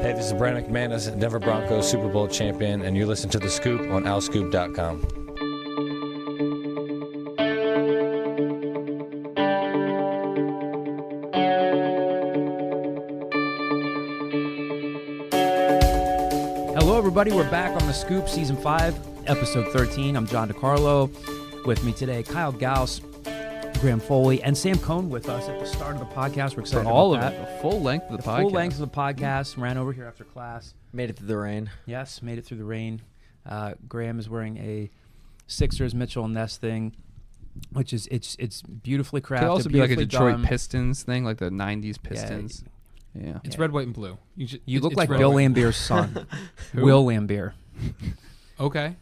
Hey, this is Brandon McManus, Denver Broncos Super Bowl champion, and you listen to The Scoop on OwlScoop.com. Hello, everybody. We're back on The Scoop, Season 5, Episode 13. I'm John DeCarlo. With me today, Kyle Gauss, Graham Foley, and Sam Cohn with us at the start of the podcast. We're excited for all about of that. it, the full length of the podcast. Full length of the podcast. Ran over here after class. Made it through the rain. Yes, made it through the rain. Graham is wearing a Sixers Mitchell Ness thing, which is it's beautifully crafted. Could also be like a Detroit done. Pistons thing, like the '90s Pistons. Yeah. It's red, white, and blue. You look it's like red, Bill white. Lambier's son. Who? Will Lambier. Okay.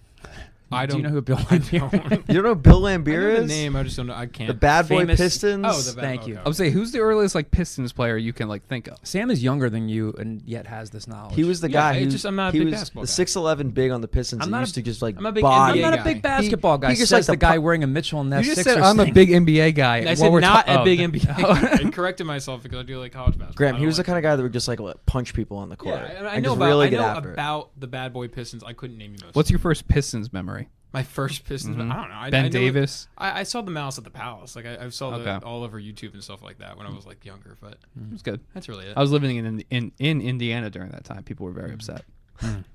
I Do don't. you know who Bill Lambier is? You don't know who Bill I Lambier know the is? name. I just don't know. I can't. The Bad Boy Famous- Pistons? Oh, the bad. Thank you. Okay. I would say, who's the earliest like Pistons player you can like think of? Sam is younger than you and yet has this knowledge. He was the Yeah, guy it's who just I'm not a he big was basketball the guy. 6'11" big on the Pistons I'm that not used a- to just like I'm a big body. I'm not a guy. big basketball guy. he just Says like the the guy wearing a Mitchell and Ness You just Sixers said I'm a thing. big NBA guy. I said While we're not ta- a big NBA. I corrected myself because I do like college basketball. Graham, I he was the don't kind of guy that would just like punch people on the court. Yeah, and I and know just about really I get know after it. about the Bad Boy Pistons. I couldn't name you most. What's your first Pistons memory? my first Pistons? Mhm. I don't know. I Ben know Davis. I saw the Mouse at the Palace. Like I saw Okay. the all over YouTube and stuff like that when I was like younger. But It was good. that's really it. I was living in Indiana during that time. People were very upset.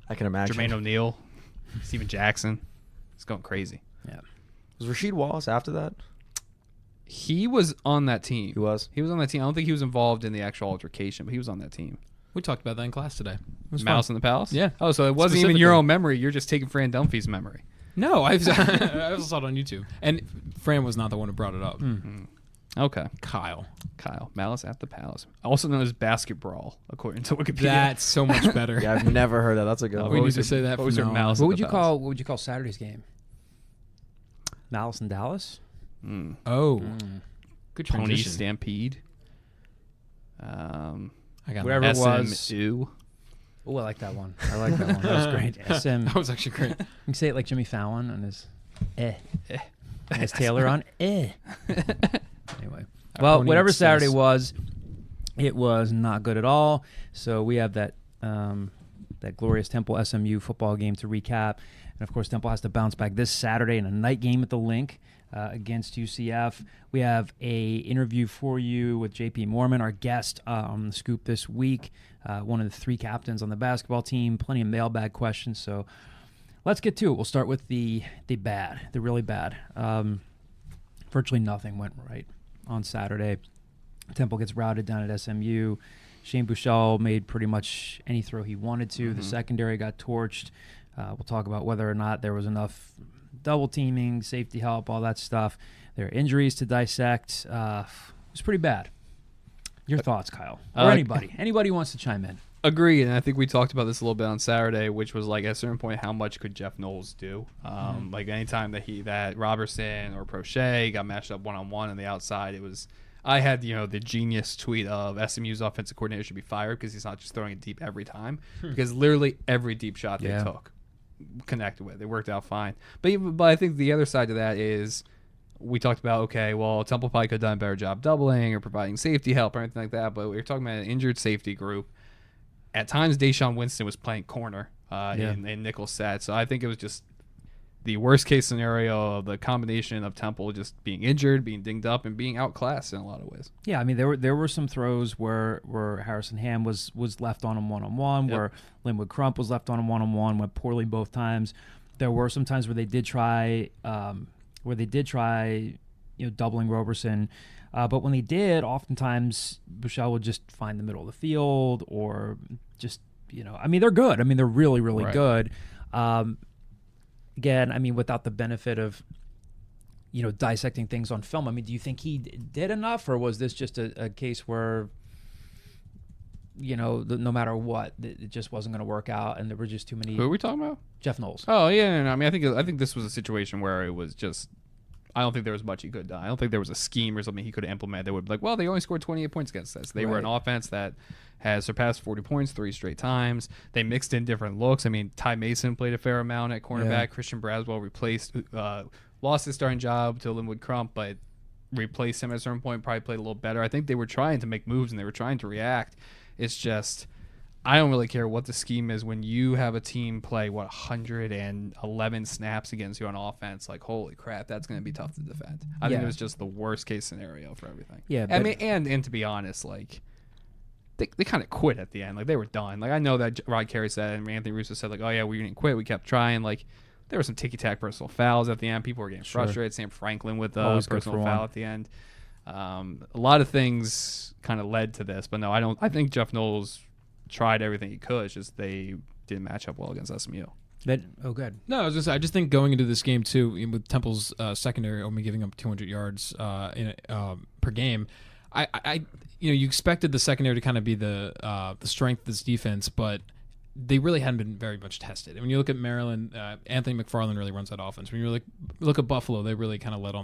I can imagine. Jermaine O'Neal, Steven Jackson. It's going crazy. Yeah. Was Rasheed Wallace after that? He was on that team. He was. He was on that team. I don't think he was involved in the actual altercation, but he was on that team. We talked about that in class today. It was Mouse fun. in the Palace? Yeah. Oh, so it wasn't even your Specifically. own memory. You're just taking Fran Dunphy's memory. No, I also saw it on YouTube. And Fran was not the one who brought it up. Okay. Kyle. Kyle. Malice at the Palace. Also known as basketball, according to Wikipedia. That's so much better. Yeah, I've never heard that. That's a good Oh, we one. need was to your- say that what was from your now on. Malice What at would the you Palace? call Saturday's game? Malice and Dallas? Oh. Good Pony transition. Stampede. I got Whatever that. it was. SMU. Oh, I like that one. I like that one. That was great. SM. That was actually great. You can say it like Jimmy Fallon and his and his Taylor on Anyway. Well, Pony whatever Excess. Saturday was, it was not good at all. So we have that that glorious Temple SMU football game to recap. And of course, Temple has to bounce back this Saturday in a night game at the Link against UCF. We have a interview for you with JP Moorman, our guest on the Scoop this week. One of the three captains on the basketball team. Plenty of mailbag questions. So let's get to it. We'll start with the bad, the really bad. Virtually nothing went right on Saturday. Temple gets routed down at SMU. Shane Buechele made pretty much any throw he wanted to. The secondary got torched. We'll talk about whether or not there was enough double teaming, safety help, all that stuff. There are injuries to dissect. It was pretty bad. Your thoughts, Kyle? Or anybody. Anybody who wants to chime in. Agreed, and I think we talked about this a little bit on Saturday, which was like at a certain point, how much could Jeff Knowles do? Like anytime that Robertson or Prochet got matched up one-on-one on the outside, it was. I had the genius tweet of SMU's offensive coordinator should be fired because he's not just throwing it deep every time, because literally every deep shot they took connected with. It worked out fine. But I think the other side to that is we talked about, okay, well, Temple probably could have done a better job doubling or providing safety help or anything like that, but we were talking about an injured safety group. At times, Deshaun Winston was playing corner in nickel set, so I think it was just the worst-case scenario of the combination of Temple just being injured, being dinged up, and being outclassed in a lot of ways. Yeah, I mean there were some throws where Harrison Ham was left on him one-on-one, where Linwood Crump was left on him one-on-one, went poorly both times. There were some times where they did try doubling Roberson, but when they did, oftentimes Buechele would just find the middle of the field or just I mean they're good. I mean they're really Right. good. Again, I mean without the benefit of dissecting things on film. I mean, do you think he did enough, or was this just a case where, no matter what, it just wasn't going to work out, and there were just too many? Who are we talking about? Jeff Knowles. Oh, yeah. No, I mean, I think this was a situation where it was just I don't think there was much he could do. I don't think there was a scheme or something he could implement that would be like, well, they only scored 28 points against us. They were an offense that has surpassed 40 points 3 straight times. They mixed in different looks. I mean, Ty Mason played a fair amount at cornerback. Yeah. Christian Braswell lost his starting job to Linwood Crump, but replaced him at a certain point, probably played a little better. I think they were trying to make moves and they were trying to react. It's just I don't really care what the scheme is when you have a team play 111 snaps against you on offense. Like, holy crap, that's going to be tough to defend. I think it was just the worst case scenario for everything. Yeah, I mean, and to be honest, like they kind of quit at the end. Like they were done. Like I know that Rod Carey said and Anthony Russo said like, oh yeah, we didn't quit. We kept trying. Like there were some ticky-tack personal fouls at the end. People were getting frustrated. Sam Franklin with a personal foul at the end. A lot of things kind of led to this, but no, I don't. I think Jeff Knowles tried everything he could. It's just they didn't match up well against SMU. Good. No, I was just. I just think going into this game too, with Temple's secondary only giving up 200 yards per game, you expected the secondary to kind of be the strength of this defense, but they really hadn't been very much tested. And when you look at Maryland, Anthony McFarland really runs that offense. When you look at Buffalo, they really kind of led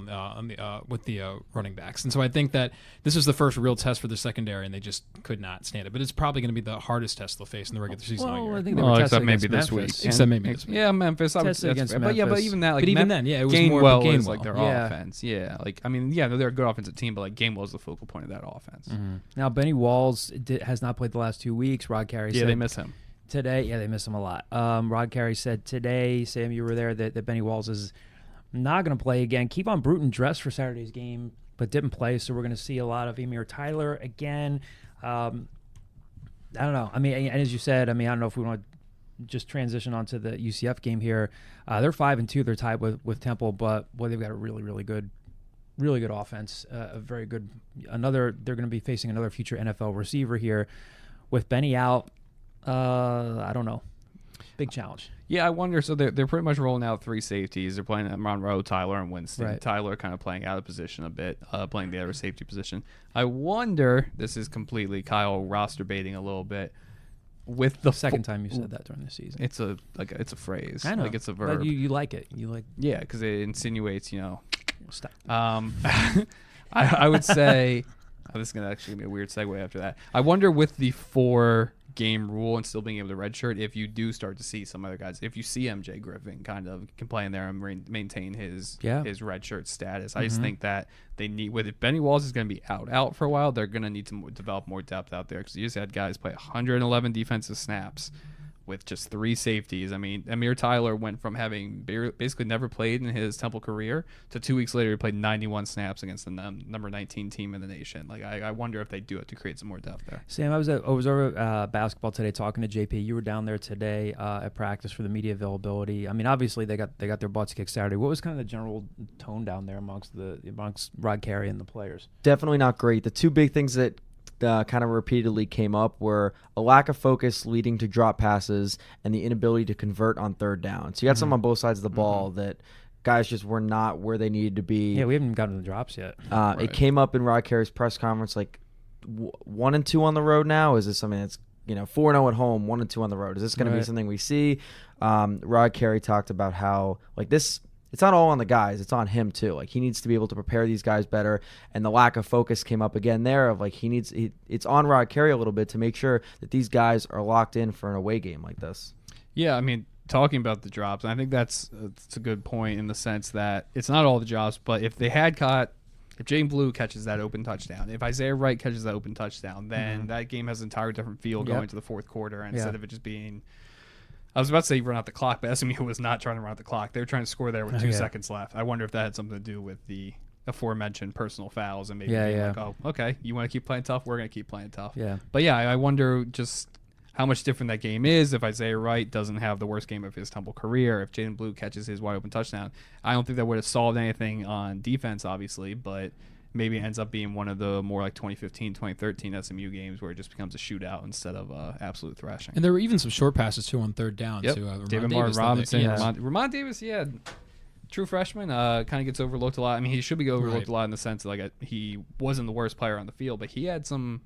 with the running backs. And so I think that this is the first real test for the secondary, and they just could not stand it. But it's probably going to be the hardest test they'll face in the regular season all year. I think they were tested except maybe against this week. Memphis. Except maybe this week. Yeah, Memphis. Tested against Memphis. But even that, like, but even then, yeah, it was Gainwell more is Gainwell. like their offense. Yeah, like I mean, yeah, they're a good offensive team, but like Gainwell is the focal point of that offense. Mm-hmm. Now Benny Walls has not played the last 2 weeks. Rod Carey said they miss him. Today, they miss him a lot. Rod Carey said today, Sam, you were there, that Benny Walls is not going to play again. Kevon Bruton dressed for Saturday's game, but didn't play, so we're going to see a lot of Emir Tyler again. I don't know. I mean, and as you said, I don't know if we want to just transition onto the UCF game here. They're 5-2. They're tied with Temple, but boy, they've got a really good offense. A very good. They're going to be facing another future NFL receiver here with Benny out. I don't know. Big challenge. Yeah, I wonder. So they're pretty much rolling out 3 safeties. They're playing Monroe, Tyler, and Winston. Right. Tyler kind of playing out of position a bit, playing the other safety position. I wonder. This is completely Kyle roster baiting a little bit. With the Second time you said that during the season. It's a phrase. I know. Like it's a verb. But you like it. Yeah, because it insinuates. Stop. I would say. This is gonna actually be a weird segue after that. I wonder with the 4-game rule and still being able to redshirt, if you do start to see some other guys, if you see MJ Griffin kind of can play in there and maintain his redshirt status. I just think that they need, if Benny Walls is going to be out for a while, they're going to need to develop more depth out there because you just had guys play 111 defensive snaps with just 3 safeties. I mean, Emir Tyler went from having basically never played in his Temple career to 2 weeks later he played 91 snaps against the number 19 team in the nation. Like I wonder if they do it to create some more depth there. Sam, I was over basketball today talking to JP. You were down there today at practice for the media availability. I mean, obviously they got their butts kicked Saturday. What was kind of the general tone down there amongst Rod Carey and the players? Definitely not great. The 2 big things that kind of repeatedly came up were a lack of focus leading to drop passes and the inability to convert on 3rd down. So you got some on both sides of the ball that guys just were not where they needed to be. Yeah, we haven't gotten the drops yet. Right. It came up in Rod Carey's press conference, like 1-2 on the road now. Is this something that's 4-0 at home, 1-2 on the road? Is this going to be something we see? Rod Carey talked about how like this. It's not all on the guys. It's on him, too. Like, he needs to be able to prepare these guys better. And the lack of focus came up again there of, like, it's on Rod Carey a little bit to make sure that these guys are locked in for an away game like this. Yeah, I mean, talking about the drops, I think that's a good point in the sense that it's not all the drops, but if they had caught – if Jaden Blue catches that open touchdown, if Isaiah Wright catches that open touchdown, then that game has an entirely different feel going to the 4th quarter instead of it just being – I was about to say run out the clock, but SMU was not trying to run out the clock. They were trying to score there with 2 seconds left. I wonder if that had something to do with the aforementioned personal fouls and maybe being like, oh, okay, you want to keep playing tough? We're going to keep playing tough. Yeah. But, yeah, I wonder just how much different that game is if Isaiah Wright doesn't have the worst game of his Temple career, if Jaden Blue catches his wide-open touchdown. I don't think that would have solved anything on defense, obviously, but maybe it ends up being one of the more like 2015, 2013 SMU games where it just becomes a shootout instead of absolute thrashing. And there were even some short passes, too, on 3rd down. Yep. To David Martin Robinson. Ramon Davis, true freshman, kind of gets overlooked a lot. I mean, he should be overlooked a lot in the sense that like he wasn't the worst player on the field, but he had some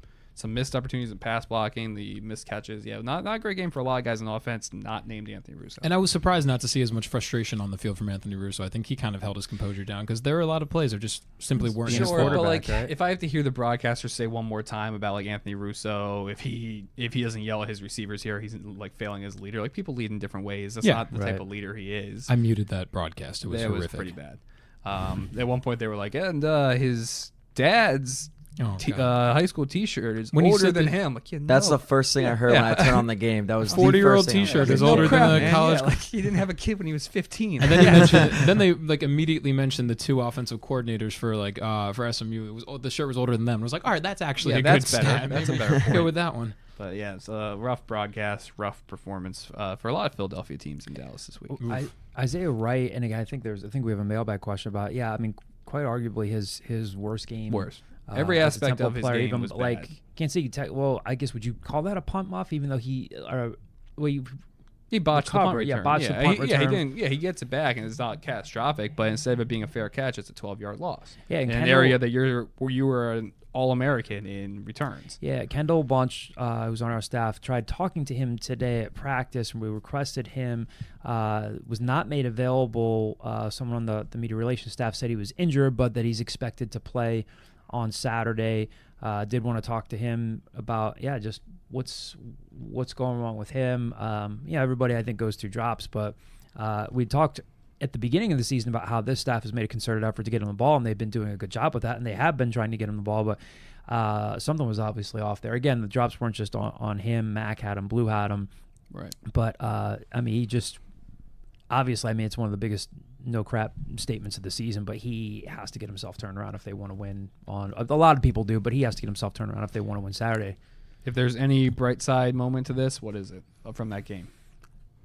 missed opportunities in pass blocking, the missed catches. Yeah, not a great game for a lot of guys in offense, not named Anthony Russo. And I was surprised not to see as much frustration on the field from Anthony Russo. I think he kind of held his composure down because there were a lot of plays that just simply weren't his quarterback. But like, right? if I have to hear the broadcaster say one more time about like Anthony Russo, if he doesn't yell at his receivers here, he's like failing as a leader. Like people lead in different ways. That's not the type of leader he is. I muted that broadcast. It was horrific. It was pretty bad. At one point they were like, and his dad's Oh, God. high school T-shirt is When you older said than that- him. Like, That's the first thing I heard when I turned on the game. That was the 40-year-old first thing I T-shirt heard. is older than a college. Yeah, like he didn't have a kid when he was 15. And then you mentioned, then they like immediately mentioned the 2 offensive coordinators for for SMU. It was the shirt was older than them. It was like, all right, that's actually a that's good better. stat. That's a Maybe better point. Go with that one. But yeah, it's a rough broadcast, rough performance for a lot of Philadelphia teams in Dallas this week. Isaiah Wright, and again, I think we have a mailbag question about. Yeah, I mean, quite arguably his worst game. Worse. Every as a aspect Temple of his player, game even, was like bad. can't say well. I guess would you call that a punt muff? Even though he He botched the punt recovered, return. yeah, botched the punt he return. didn't. Yeah, he gets it back, and it's not catastrophic. But instead of it being a fair catch, it's a 12-yard loss. Yeah, and in an Kendall- area that you were an All-American in returns. Yeah, Kendall Bunch, who's on our staff, tried talking to him today at practice, and we requested him. Was not made available. Someone on the media relations staff said he was injured, but that he's expected to play on Saturday. Did want to talk to him about just what's going wrong with him. Everybody I think goes through drops, but we talked at the beginning of the season about how this staff has made a concerted effort to get him the ball, and they've been doing a good job with that, and they have been trying to get him the ball, but something was obviously off there. Again, the drops weren't just on him. Mac had him, Blue had him. Right. But, he just – obviously, it's one of the biggest no-crap statements of the season, but he has to get himself turned around if they want to win on – a lot of people do, but he has to get himself turned around if they want to win Saturday. If there's any bright side moment to this, what is it from that game?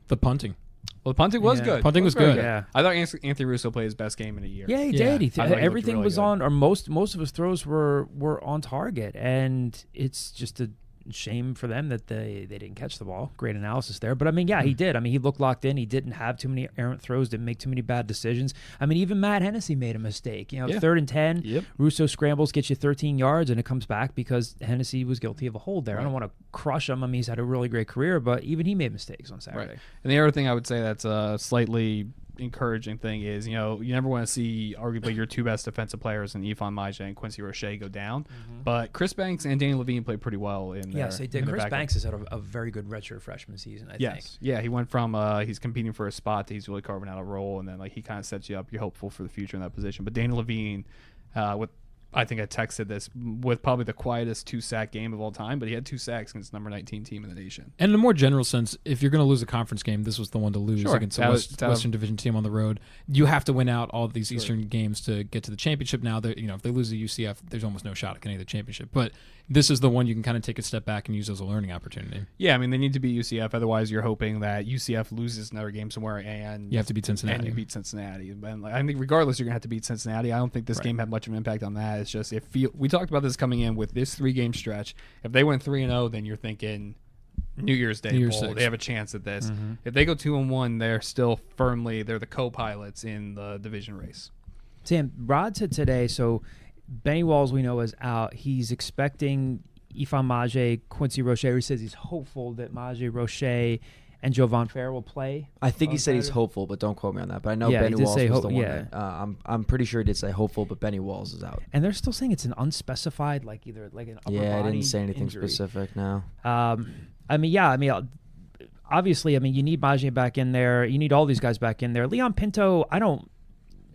The punting. Well, the punting was Yeah. good. Punting was very good. Yeah. I thought Anthony Russo played his best game in a year. Yeah, he Yeah. did. I thought he looked Everything really was good. on, or most of his throws were on target, and it's just a shame for them that they didn't catch the ball. Great analysis there, but he did. He looked locked in. He didn't have too many errant throws. Didn't make too many bad decisions. Even Matt Hennessy made a mistake. 3rd and 10. Yep. Russo scrambles, gets you 13 yards, and it comes back because Hennessy was guilty of a hold there. Right. I don't want to crush him. He's had a really great career, but even he made mistakes on Saturday. Right. And the other thing I would say that's a slightly encouraging thing is, you never want to see arguably your 2 best defensive players in Ifan Maje and Quincy Roche go down. Mm-hmm. But Chris Banks and Danny Levine played pretty well in there. Yes, they did. Chris Banks has had a very good redshirt freshman season, I think. Yeah, he went from he's competing for a spot to he's really carving out a role, and then he kind of sets you up. You're hopeful for the future in that position. But Danny Levine, I think I texted this, with probably the quietest 2-sack game of all time, but he had 2 sacks against the number 19 team in the nation. And in a more general sense, if you're going to lose a conference game, this was the one to lose Sure. against a That was- Western Division team on the road. You have to win out all of these Eastern games to get to the championship. Now, if they lose the UCF, there's almost no shot at getting the championship. But this is the one you can kind of take a step back and use as a learning opportunity. Yeah, they need to beat UCF. Otherwise, you're hoping that UCF loses another game somewhere, and You have to beat Cincinnati. And you beat Cincinnati. And I think regardless, you're gonna have to beat Cincinnati. I don't think this game had much of an impact on that. It's just we talked about this coming in with this 3-game stretch. If they went 3-0, then you're thinking New Year's Day bowl. 6. They have a chance at this. Mm-hmm. If they go 2-1, they're still they're the co-pilots in the division race. Sam, Rod said today, so Benny Walls we know is out. He's expecting Ifan Maje, Quincy Roche. He says he's hopeful that Maje, Roche, and Jovan Fair will play. I think he on said he's Saturday. hopeful, but don't quote me on that. But I know Yeah, he Benny did Walls say was the one. yeah. That, I'm pretty sure he did say hopeful, but Benny Walls is out. And they're still saying it's an unspecified, either an upper Yeah, I body didn't say anything injury. specific. No. Obviously, you need Maje back in there. You need all these guys back in there. Leon Pinto,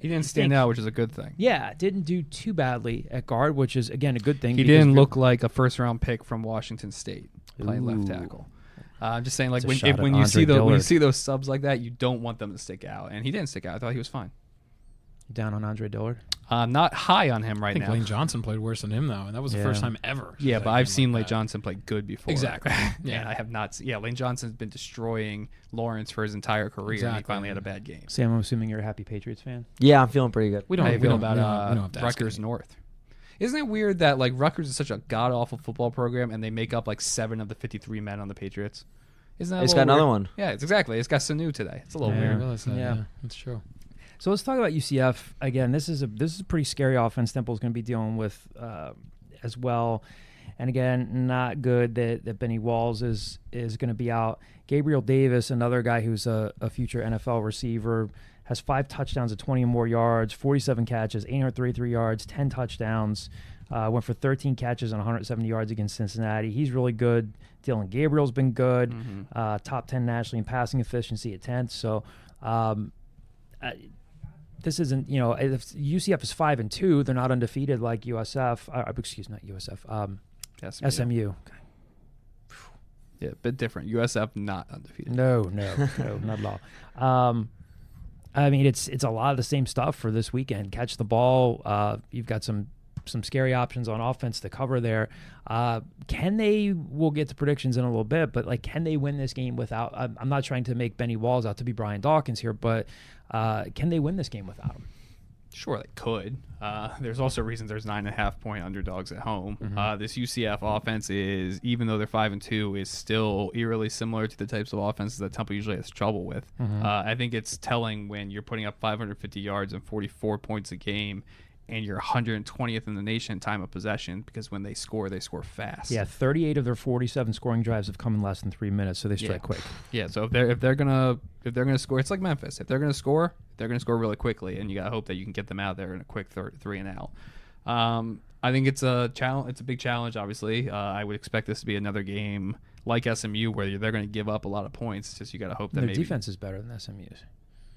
He didn't stand out, which is a good thing. didn't do too badly at guard, which is, again, a good thing. He because didn't you're- look like a first-round pick from Washington State playing left Ooh. tackle. I'm just saying, It's a when shot at you Andre see Dillard. those subs like that, you don't want them to stick out, and he didn't stick out. I thought he was fine. down on Andre Dillard. Not high on him I right think now. Lane Johnson played worse than him, though, and that was the Yeah. first time ever. Yeah, since but that I've game seen like Lane that. Johnson play good before. Exactly. Yeah, Yeah. I have not. Yeah, Lane Johnson's been destroying Lawrence for his entire career, and he Exactly. finally had a bad game. Sam, I'm assuming you're a happy Patriots fan. Yeah, I'm feeling pretty good. We don't, How do you we feel don't, about we don't have to ask Rutgers any. North? Isn't it weird that Rutgers is such a god awful football program, and they make up 7 of the 53 men on the Patriots? Isn't that? It's a got little another weird? one. Yeah, it's exactly. It's got Sanu today. It's a little I Yeah. weird. realize that. Yeah. Yeah, that's true. So let's talk about UCF again. This is a pretty scary offense. Temple's going to be dealing with as well. And again, not good that Benny Walls is going to be out. Gabriel Davis, another guy who's a future NFL receiver, has 5 touchdowns at 20 or more yards, 47 catches, 833 yards, 10 touchdowns. Went for 13 catches and 170 yards against Cincinnati. He's really good. Dylan Gabriel's been good. Top 10 nationally in passing efficiency at 10th. So this isn't, if UCF is 5-2, they're not undefeated like USF. Not USF. SMU. Yeah, a bit different. USF not undefeated. No, not at all. I mean, it's a lot of the same stuff for this weekend. Catch the ball. You've got some scary options on offense to cover there. We'll get to predictions in a little bit, but like, can they win this game without, I'm not trying to make Benny Walls out to be Brian Dawkins here, but can they win this game without him? Sure, they could. There's also reasons there's 9.5-point underdogs at home. This UCF offense is, even though they're 5-2, is still eerily similar to the types of offenses that Temple usually has trouble with. I think it's telling when you're putting up 550 yards and 44 points a game, and you're 120th in the nation in time of possession, because when they score fast. Yeah, 38 of their 47 scoring drives have come in less than 3 minutes, so they strike quick. Yeah, so if they're gonna score, it's like Memphis. If they're gonna score really quickly, and you gotta hope that you can get them out there in a quick 3 and out. I think it's a challenge. It's a big challenge. Obviously, I would expect this to be another game like SMU where they're going to give up a lot of points. Just you gotta hope that their maybe defense is better than SMU's.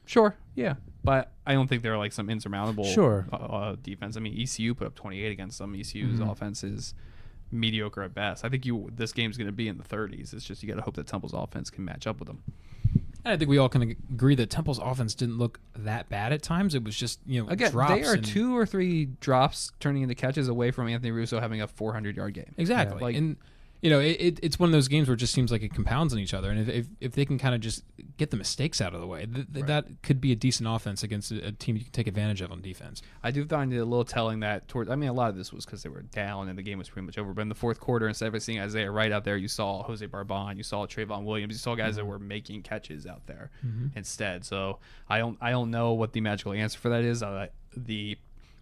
Sure, yeah, but I don't think they're like some insurmountable defense. I mean, ECU put up 28 against them. ECU's offense is mediocre at best. I think this game's going to be in the 30s. It's just you got to hope that Temple's offense can match up with them. And I think we all can agree that Temple's offense didn't look that bad at times. It was just, Again, drops. they are 2 or 3 drops turning into catches away from Anthony Russo having a 400-yard game. Exactly. Yeah. And it's one of those games where it just seems like it compounds on each other. And if they can kind of just get the mistakes out of the way, that could be a decent offense against a team you can take advantage of on defense. I do find it a little telling that a lot of this was because they were down and the game was pretty much over. But in the fourth quarter, instead of seeing Isaiah Wright out there, you saw Jose Barbon, you saw Trayvon Williams, you saw guys that were making catches out there instead. So I don't know what the magical answer for that is. The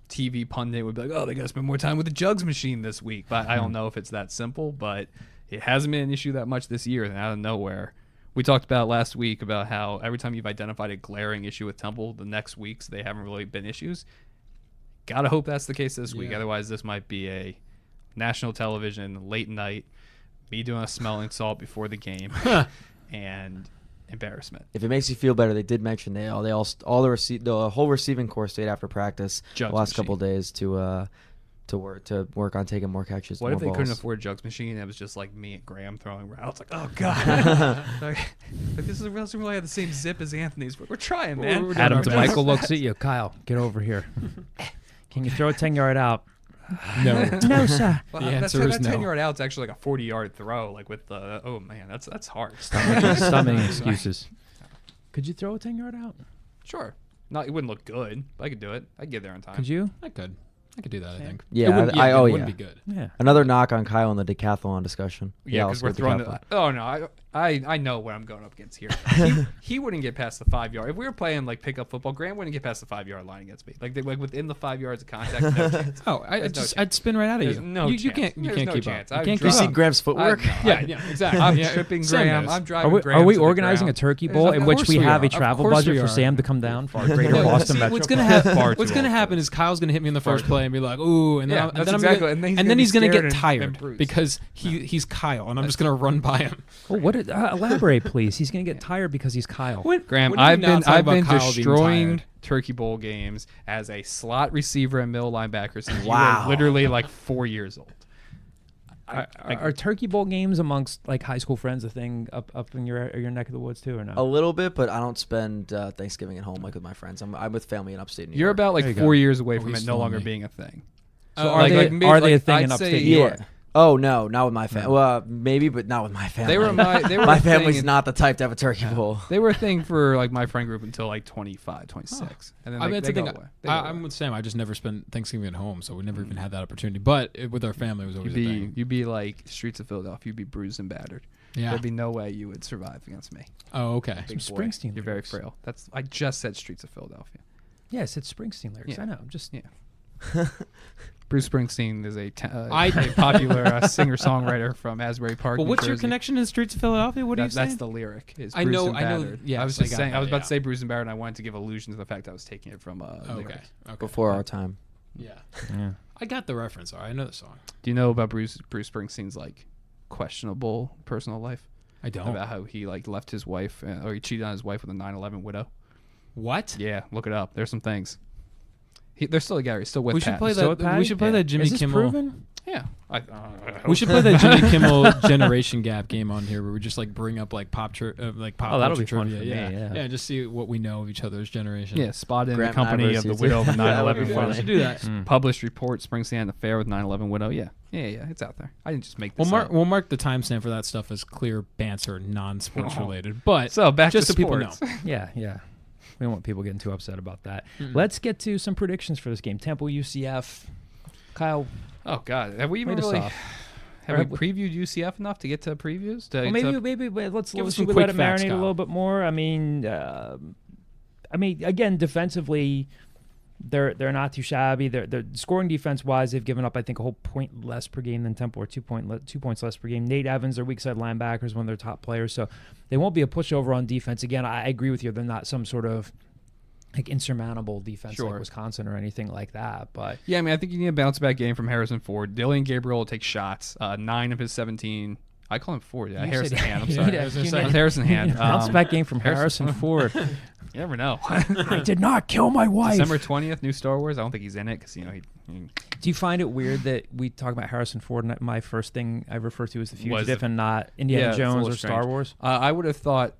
TV pundit would be like, oh, they got to spend more time with the jugs machine this week. But I don't know if it's that simple, but it hasn't been an issue that much this year. And out of nowhere, we talked about last week about how every time you've identified a glaring issue with Temple, the next weeks they haven't really been issues. Got to hope that's the case this week. Otherwise, this might be a national television, late night, me doing a smelling salt before the game and embarrassment. If it makes you feel better, they did mention the whole receiving corps stayed after practice the last couple of days to work on taking more catches. What more if they balls. couldn't afford Jugs machine? It was just like me and Graham throwing routes. Like, oh god, like, this doesn't really have the same zip as Anthony's. We're trying, man. Adam DeMichael looks at you. Kyle, get over here. Can you throw a 10-yard out? No. No, sir. Well, The that answer is no. 10-yard out's actually like a 40-yard throw. Like with the oh man, that's hard. Stop making excuses. Could you throw a 10-yard out? Sure. It wouldn't look good, but I could do it. I'd get there on time. Could you? I could do that, I think. Yeah, It wouldn't, it wouldn't be good. Yeah. Another knock on Kyle in the decathlon discussion. Yeah, because we're throwing decathlon. Oh no, I know what I'm going up against here. He wouldn't get past the 5-yard. If we were playing like pickup football, Graham wouldn't get past the 5-yard line against me. Like within the 5 yards of contact. No chance. Oh, I'd spin right out of There's you. no You chance. can't There's keep no up. chance. You I've can't You keep see up. Graham's footwork? Yeah, exactly. I'm Yeah. tripping Sam Graham. knows. I'm driving Are Graham. we to the organizing ground. a turkey bowl in Of which course we we have are. a Of travel course budget we for are. Sam to come down for our greater No, Boston see, Metro? what's gonna happen? Far What's too gonna old. happen is Kyle's gonna hit me in the first play and be like, "Ooh," and then, Yeah, I'm, that's then exactly. I'm And gonna, then and then he's gonna scared get and tired bruised. because he's Kyle, and I'm just gonna run by him. Oh, elaborate, please. He's going to get tired because he's Kyle. Graham, When do you I've not been talk about Kyle being destroying tired? Turkey Bowl games as a slot receiver and middle linebacker since you Wow. were literally like 4 years old. Are Turkey Bowl games amongst like high school friends a thing up in your neck of the woods too, or no? A little bit, but I don't spend Thanksgiving at home like with my friends. I'm with family in upstate New You're York. about There you like go. 4 years away Oh, from he's it no still longer me. being a thing. So are they maybe, are they a like, thing in I'd upstate say- New York? Yeah. Oh no, not with my family. Well, maybe, but not with my family. They were my my a thing family's in- not the type to have a turkey bowl. They were a thing for like my friend group until like 25, 26. And then I mean, they that's the go thing. away. They go I'm away. with Sam. I just never spent Thanksgiving at home, so we never even had that opportunity. But with our family, it was always a thing. You'd be like Streets of Philadelphia. You'd be bruised and battered. Yeah. There'd be no way you would survive against me. Oh, okay. Big Some boy. Springsteen You're very lyrics. frail. I just said Streets of Philadelphia. Yes, it's Springsteen lyrics. Yeah. I know. I'm just Bruce Springsteen is a I- popular singer-songwriter from Asbury Park. Well, New what's your Jersey. connection to Streets of Philadelphia? What are you saying? That's the lyric. Is I Bruised know- and I know- Battered. yes, I was I just got saying. that, I was about yeah. to say Bruised and Battered, and I wanted to give allusion to the fact I was taking it from Okay. lyric. Okay. Before our time. Yeah. yeah. I got the reference. All right. I know the song. Do you know about Bruce Springsteen's like questionable personal life? I don't. About how he like left his wife or he cheated on his wife with a 9/11 widow. What? Yeah, look it up. There's some things. They're still together. He's still with We should Pat. play Still that. with Patty? We should play that Jimmy Is this Kimmel. proven? Yeah. We should play that Jimmy Kimmel Generation Gap game on here, where we just like bring up like pop that'll culture be fun trivia. for me, yeah. yeah. Just see what we know of each other's generation. Yeah, spot in Grant the company of the Iverson. widow of a That would 9/11 be widow. We should do that. Published report: Springsteen affair with 9/11 widow. Yeah, it's out there. I didn't just make this up. We'll mark the timestamp for that stuff as clear banter, non-sports related. But So back just to so people know. sports. Yeah. We don't want people getting too upset about that. Let's get to some predictions for this game. Temple UCF. Kyle, Oh God, have we even lead us really off. have we previewed UCF enough to get to previews? Well, maybe let's Give us should some we let quick it facts, marinate a Kyle. little bit more. I mean, again, defensively, they're not too shabby. They're scoring defense wise. They've given up, I think, a whole point less per game than Temple, or 2 points less per game. Nate Evans, their weak side linebacker, is one of their top players, so they won't be a pushover on defense. Again, I agree with you. They're not some sort of like insurmountable defense like Wisconsin or anything like that. But Yeah, I mean, I think you need a bounce back game from Harrison Ford. Dylan Gabriel will take shots. 9 of his 17. I call him Ford. Yeah, Harrison said- Hand. I'm you sorry. need a- It was you need- Harrison Hand. bounce back game from Harrison Ford. You never know. I did not kill my wife. December 20th, new Star Wars. I don't think he's in it because he Do you find it weird that we talk about Harrison Ford and my first thing I refer to as The Fugitive the- and not Yeah, Indiana it's a Jones little or Star strange. Wars? I would have thought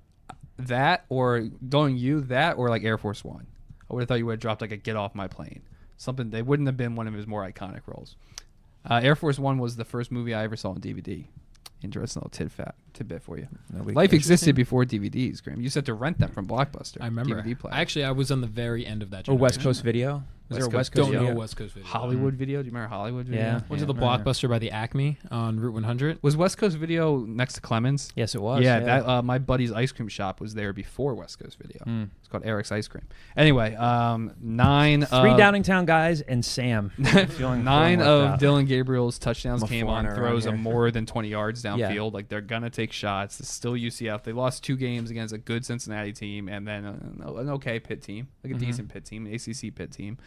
that or that or like Air Force One. I would have thought you would have dropped like a Get Off My Plane. Something they wouldn't have been one of his more iconic roles. Air Force One was the first movie I ever saw on DVD. Interesting little tidbit for you. Life existed before DVDs, Graham. You used to have to rent them from Blockbuster. I remember. DVD player. Actually, I was on the very end of that. Or West generation. Coast Video? Is there a West Don't Coast know Video? West Coast Video. Hollywood Video. Do you remember Hollywood Video? Yeah. Went to the Blockbuster by the Acme on Route 100. Was West Coast Video next to Clemens? Yes, it was. Yeah, that my buddy's ice cream shop was there before West Coast Video. Mm. It's called Eric's Ice Cream. Anyway, 9 Three of, Downingtown guys and Sam. feeling 9 left of out. Dylan Gabriel's touchdowns I'm a came on foreigner throws around of here. more than 20 yards downfield. Yeah. Like they're gonna take shots. It's still UCF. They lost 2 games against a good Cincinnati team and then an okay Pitt team, like a decent Pitt team, an ACC Pitt team.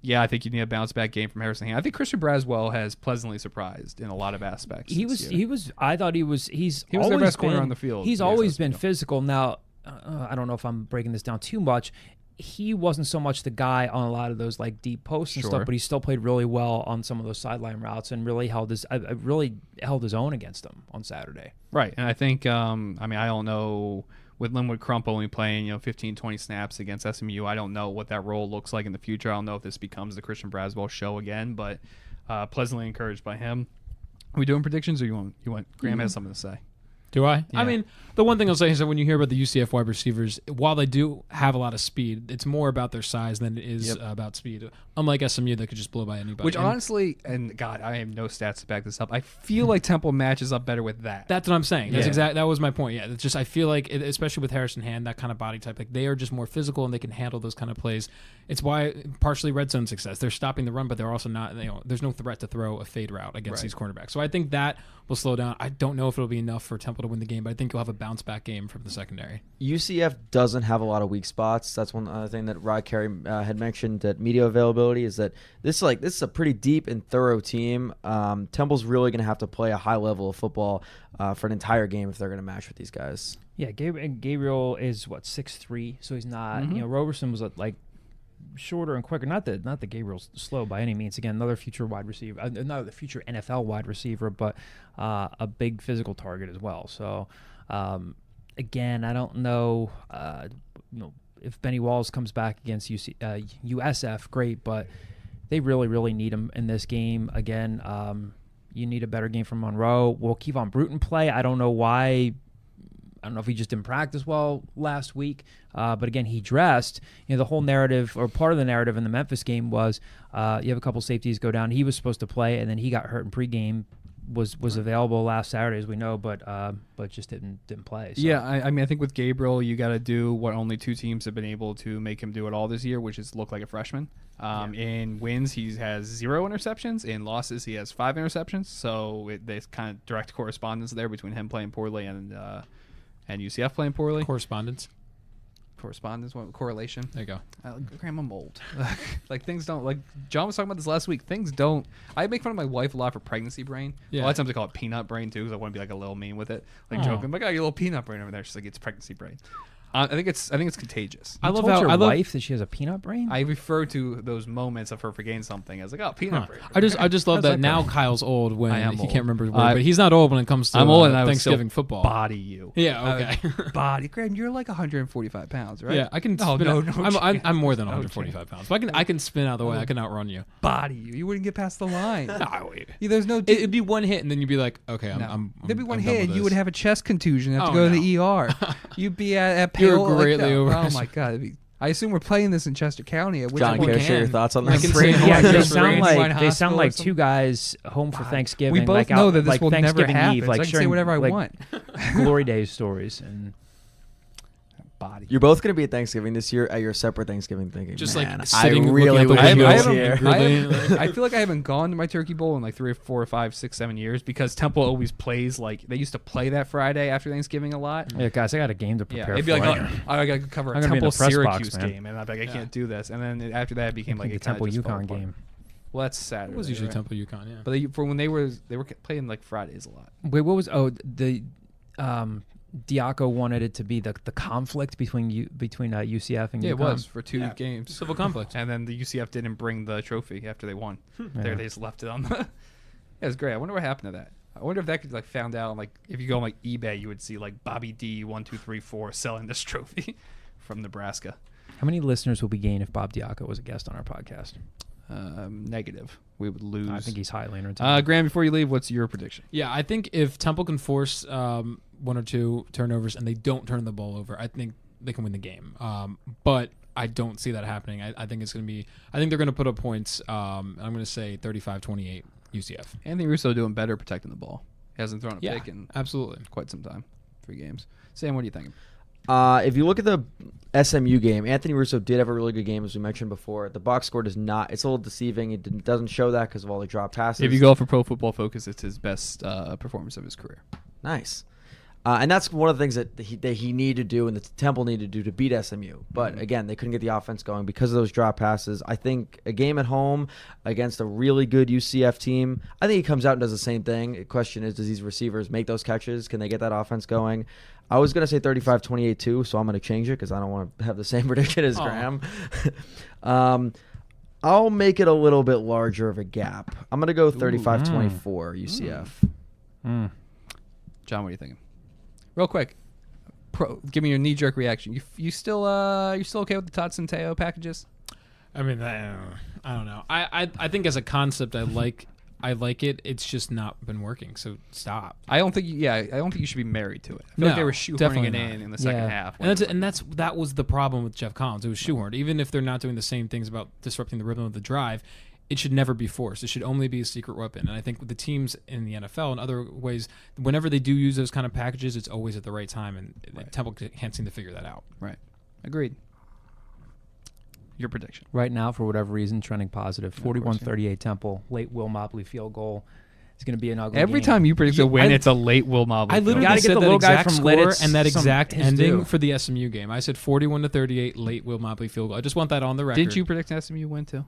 Yeah, I think you need a bounce back game from Harrison Hand. I think Christian Braswell has pleasantly surprised in a lot of aspects. He this was. year. He was. I thought he was. He's He was their always best corner been- on the field. He's Yes, always that's been what- physical. Now, I don't know if I'm breaking this down too much. He wasn't so much the guy on a lot of those like deep posts and Sure. stuff, but he still played really well on some of those sideline routes and really held his. I really held his own against them on Saturday. Right, and I think, I mean, I don't know, with Linwood Crump only playing, 15, 20 snaps against SMU, I don't know what that role looks like in the future. I don't know if this becomes the Christian Braswell show again, but pleasantly encouraged by him. Are we doing predictions, or you want Graham has something to say? Do I? Yeah. I mean, the one thing I'll say is that when you hear about the UCF wide receivers, while they do have a lot of speed, it's more about their size than it is about speed. Unlike SMU, that could just blow by anybody. Which And honestly, and God, I have no stats to back this up, I feel like Temple matches up better with that. that's what I'm saying. That's Yeah. that was my point. Yeah, it's just I feel like, especially with Harrison Hand, that kind of body type, like they are just more physical and they can handle those kind of plays. It's why partially red zone success. They're stopping the run, but they're also not. There's no threat to throw a fade route against these cornerbacks. So I think that will slow down. I don't know if it'll be enough for Temple to win the game, but I think you'll have a bounce back game from the secondary. UCF doesn't have a lot of weak spots. That's one other thing that Rod Carey had mentioned at media availability is that this is a pretty deep and thorough team. Temple's really going to have to play a high level of football for an entire game if they're going to match with these guys. Yeah, Gabriel is 6'3", so he's not. Roberson was like shorter and quicker. Not that Gabriel's slow by any means. Again, another future wide receiver, another future NFL wide receiver, but a big physical target as well. So, again, I don't know. If Benny Walls comes back against USF, great, but they really, really need him in this game. Again, you need a better game from Monroe. Will Kevon Bruton play? I don't know why. I don't know if he just didn't practice well last week, but again, he dressed. The whole narrative, or part of the narrative in the Memphis game was you have a couple safeties go down. He was supposed to play, and then he got hurt in pregame. Was available last Saturday, as we know, but just didn't play. So. Yeah, I mean, I think with Gabriel, you got to do what only 2 teams have been able to make him do it all this year, which is look like a freshman. In wins, he has 0 interceptions. In losses, he has 5 interceptions. So there's kind of direct correspondence there between him playing poorly and UCF playing poorly. Correspondence. Correlation. There you go. Grandma mold. Like things don't, like John was talking about this last week. Things don't. I make fun of my wife a lot for pregnancy brain. Yeah. A lot of times I call it peanut brain too, because I want to be like a little mean with it, like joking. I'm like, oh, your little peanut brain over there. She's like, it's pregnancy brain. I think it's contagious. I love your wife that she has a peanut brain. I refer to those moments of her forgetting something as like, oh, peanut brain. I just love that now Kyle's old when he old. can't remember the word, but he's not old when it comes to I'm old and I would Thanksgiving still football. Body you. Yeah, okay. Body. Graham, you're like 145 pounds, right? Yeah, I can. Oh, spin no, out. no I'm more than No 145 pounds, but I can spin out of the way. I can outrun you. Body you. You wouldn't get past the line. No, There's no. it'd be one hit, and then you'd be like, okay, I'm There'd be one I'm done hit, with and you this. would have a chest contusion. Have to Oh, go to no. the ER. You'd be at You're pale, greatly like, over- oh my god. I assume we're playing this in Chester County. At which John, point can I share your can. thoughts on I this? can say Yeah, Brady they Hospital. sound like Hospital or two guys home for Thanksgiving. We both like know out, that this like will never Thanksgiving happen. Eve, So like I can say sharing, whatever I like, want. Glory Days stories and Body. You're both going to be at Thanksgiving this year at your separate Thanksgiving thinking. Just Man, like sitting, I really looking out the wish window you was I here. haven't- I feel like I haven't gone to my turkey bowl in like 3 or 4 or 5, 6, 7 years because Temple always plays like they used to play that Friday after Thanksgiving a lot. yeah, guys, I got a game to Yeah, prepare. it'd be for. like, oh, I got to cover a I'm gonna be in Temple the press box, Syracuse man. game, and I'd be like, I Yeah. can't do this. And then after that, it became like the it kinda Temple just fell UConn apart. game. Well, that's Saturday. It was usually right? Temple UConn, yeah. But for when they were playing like Fridays a lot. Wait, what was? Oh, the Diaco wanted it to be the conflict between UCF and Yeah, it UConn. was for 2 games. Civil conflict. And then the UCF didn't bring the trophy after they won. They just left it on the. Yeah, it was great. I wonder what happened to that. I wonder if that could like found out like if you go on like eBay, you would see like Bobby D 1234 selling this trophy from Nebraska. How many listeners will we gain if Bob Diaco was a guest on our podcast? Negative. We would lose. I think he's highly entertaining. Graham, before you leave, what's your prediction? Yeah, I think if Temple can force 1 or 2 turnovers and they don't turn the ball over, I think they can win the game. But I don't see that happening. I think it's going to be. I think they're going to put up points. I'm going to say 35-28 UCF. Anthony Russo doing better protecting the ball. He hasn't thrown a Yeah, pick in absolutely. quite some time. 3 games. Sam, what are you thinking? If you look at the SMU game, Anthony Russo did have a really good game, as we mentioned before. The box score does not. It's a little deceiving. It doesn't show that because of all the drop passes. If you go for Pro Football Focus, it's his best performance of his career. Nice. And that's one of the things that he needed to do and the Temple needed to do to beat SMU. But again, they couldn't get the offense going because of those drop passes. I think a game at home against a really good UCF team, I think he comes out and does the same thing. The question is, does these receivers make those catches? Can they get that offense going? I was going to say 35-28 too, so I'm going to change it because I don't want to have the same prediction as Graham. I'll make it a little bit larger of a gap. I'm going to go 35-24 UCF. John, what are you thinking? Real quick, give me your knee-jerk reaction. You still okay with the Todd Centeo packages? I mean, I don't know. I think as a concept, I like it. It's just not been working. So stop. I don't think you should be married to it. I feel No, like they were shoehorning definitely it not. in the second Yeah. half. And that was the problem with Jeff Collins. It was shoehorned. Even if they're not doing the same things about disrupting the rhythm of the drive, it should never be forced. It should only be a secret weapon. And I think with the teams in the NFL and other ways, whenever they do use those kind of packages, it's always at the right time. And Temple can't seem to figure that out. Right. Agreed. Your prediction. Right now, for whatever reason, trending positive. 41-38 Temple. Late Will Mobley field goal. It's going to be an ugly Every game. time you predict a win, it's a late Will Mobley. I field literally goal. gotta get said the that little guy exact from score Lidditz and that some- exact his ending due. for the SMU game. I said 41-38 late Will Mobley field goal. I just want that on the record. Didn't you predict an SMU win too?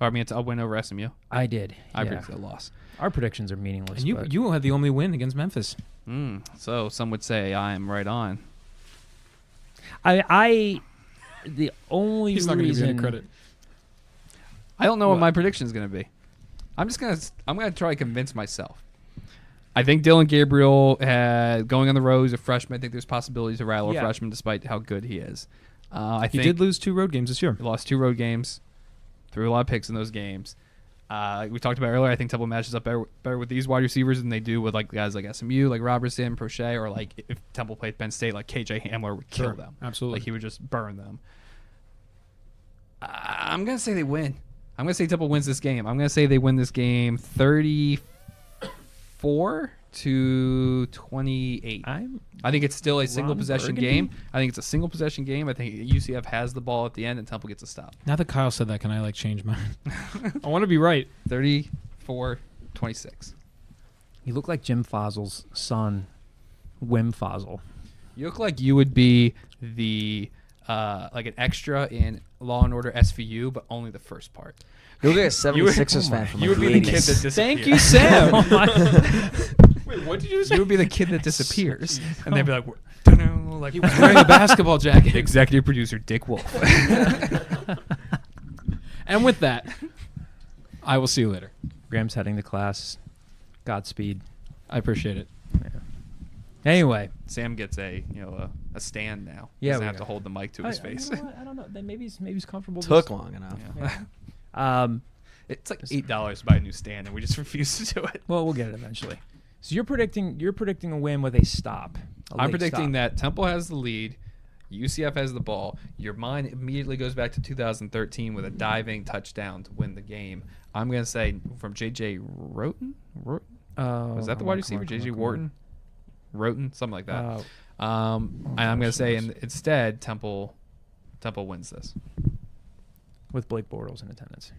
Or I mean, it's a win over SMU. I did. I yeah. predicted a loss. Our predictions are meaningless. And but you had the only win against Memphis. So some would say I am right on. I the only He's not going to give you reason any credit. I don't know what my prediction is going to be. I'm gonna try to convince myself. I think Dylan Gabriel going on the road as a freshman. I think there's possibilities to rattle a freshman despite how good he is. I He think did lose 2 road games this year. he lost 2 road games, threw a lot of picks in those games. We talked about earlier. I think Temple matches up better with these wide receivers than they do with like guys like SMU, like Robertson, Prochet, or like if Temple played Penn State, like KJ Hamler would kill them. Absolutely. Like he would just burn them. I'm gonna say they win. I'm gonna say Temple wins this game. I'm gonna say they win this game 34-28. I think it's still a single possession game. I think it's a single possession game. I think UCF has the ball at the end and Temple gets a stop. Now that Kyle said that, can I change mine? I want to be right. 34-26. you look like Jim Fossil's son, Wim Fossil. You look like you would be the like an extra in Law and Order SVU, but only the first part. You look like a 76ers fan from You like would the be the kid 80s. that disappears. Thank you, Sam. Wait, what did you say? You would be the kid that disappears, and they'd be like, like He was wearing a basketball jacket. executive producer Dick Wolf. And with that, I will see you later. Graham's heading to class. Godspeed. I appreciate it. Anyway. Sam gets a stand now. Yeah, Doesn't we have to got- hold the mic to his face. You know what? I don't know. Maybe he's comfortable. Took long enough. Yeah. It's like $8 to buy a new stand, and we just refuse to do it. Well, we'll get it eventually. So you're predicting a win with a stop. I'm predicting that Temple has the lead, UCF has the ball. Your mind immediately goes back to 2013 with a diving touchdown to win the game. I'm going to say from J.J. Roten? Was that the wide receiver? J.J. Wharton? Roten? Something like that. And I'm going to say instead Temple wins this. with Blake Bortles in attendance.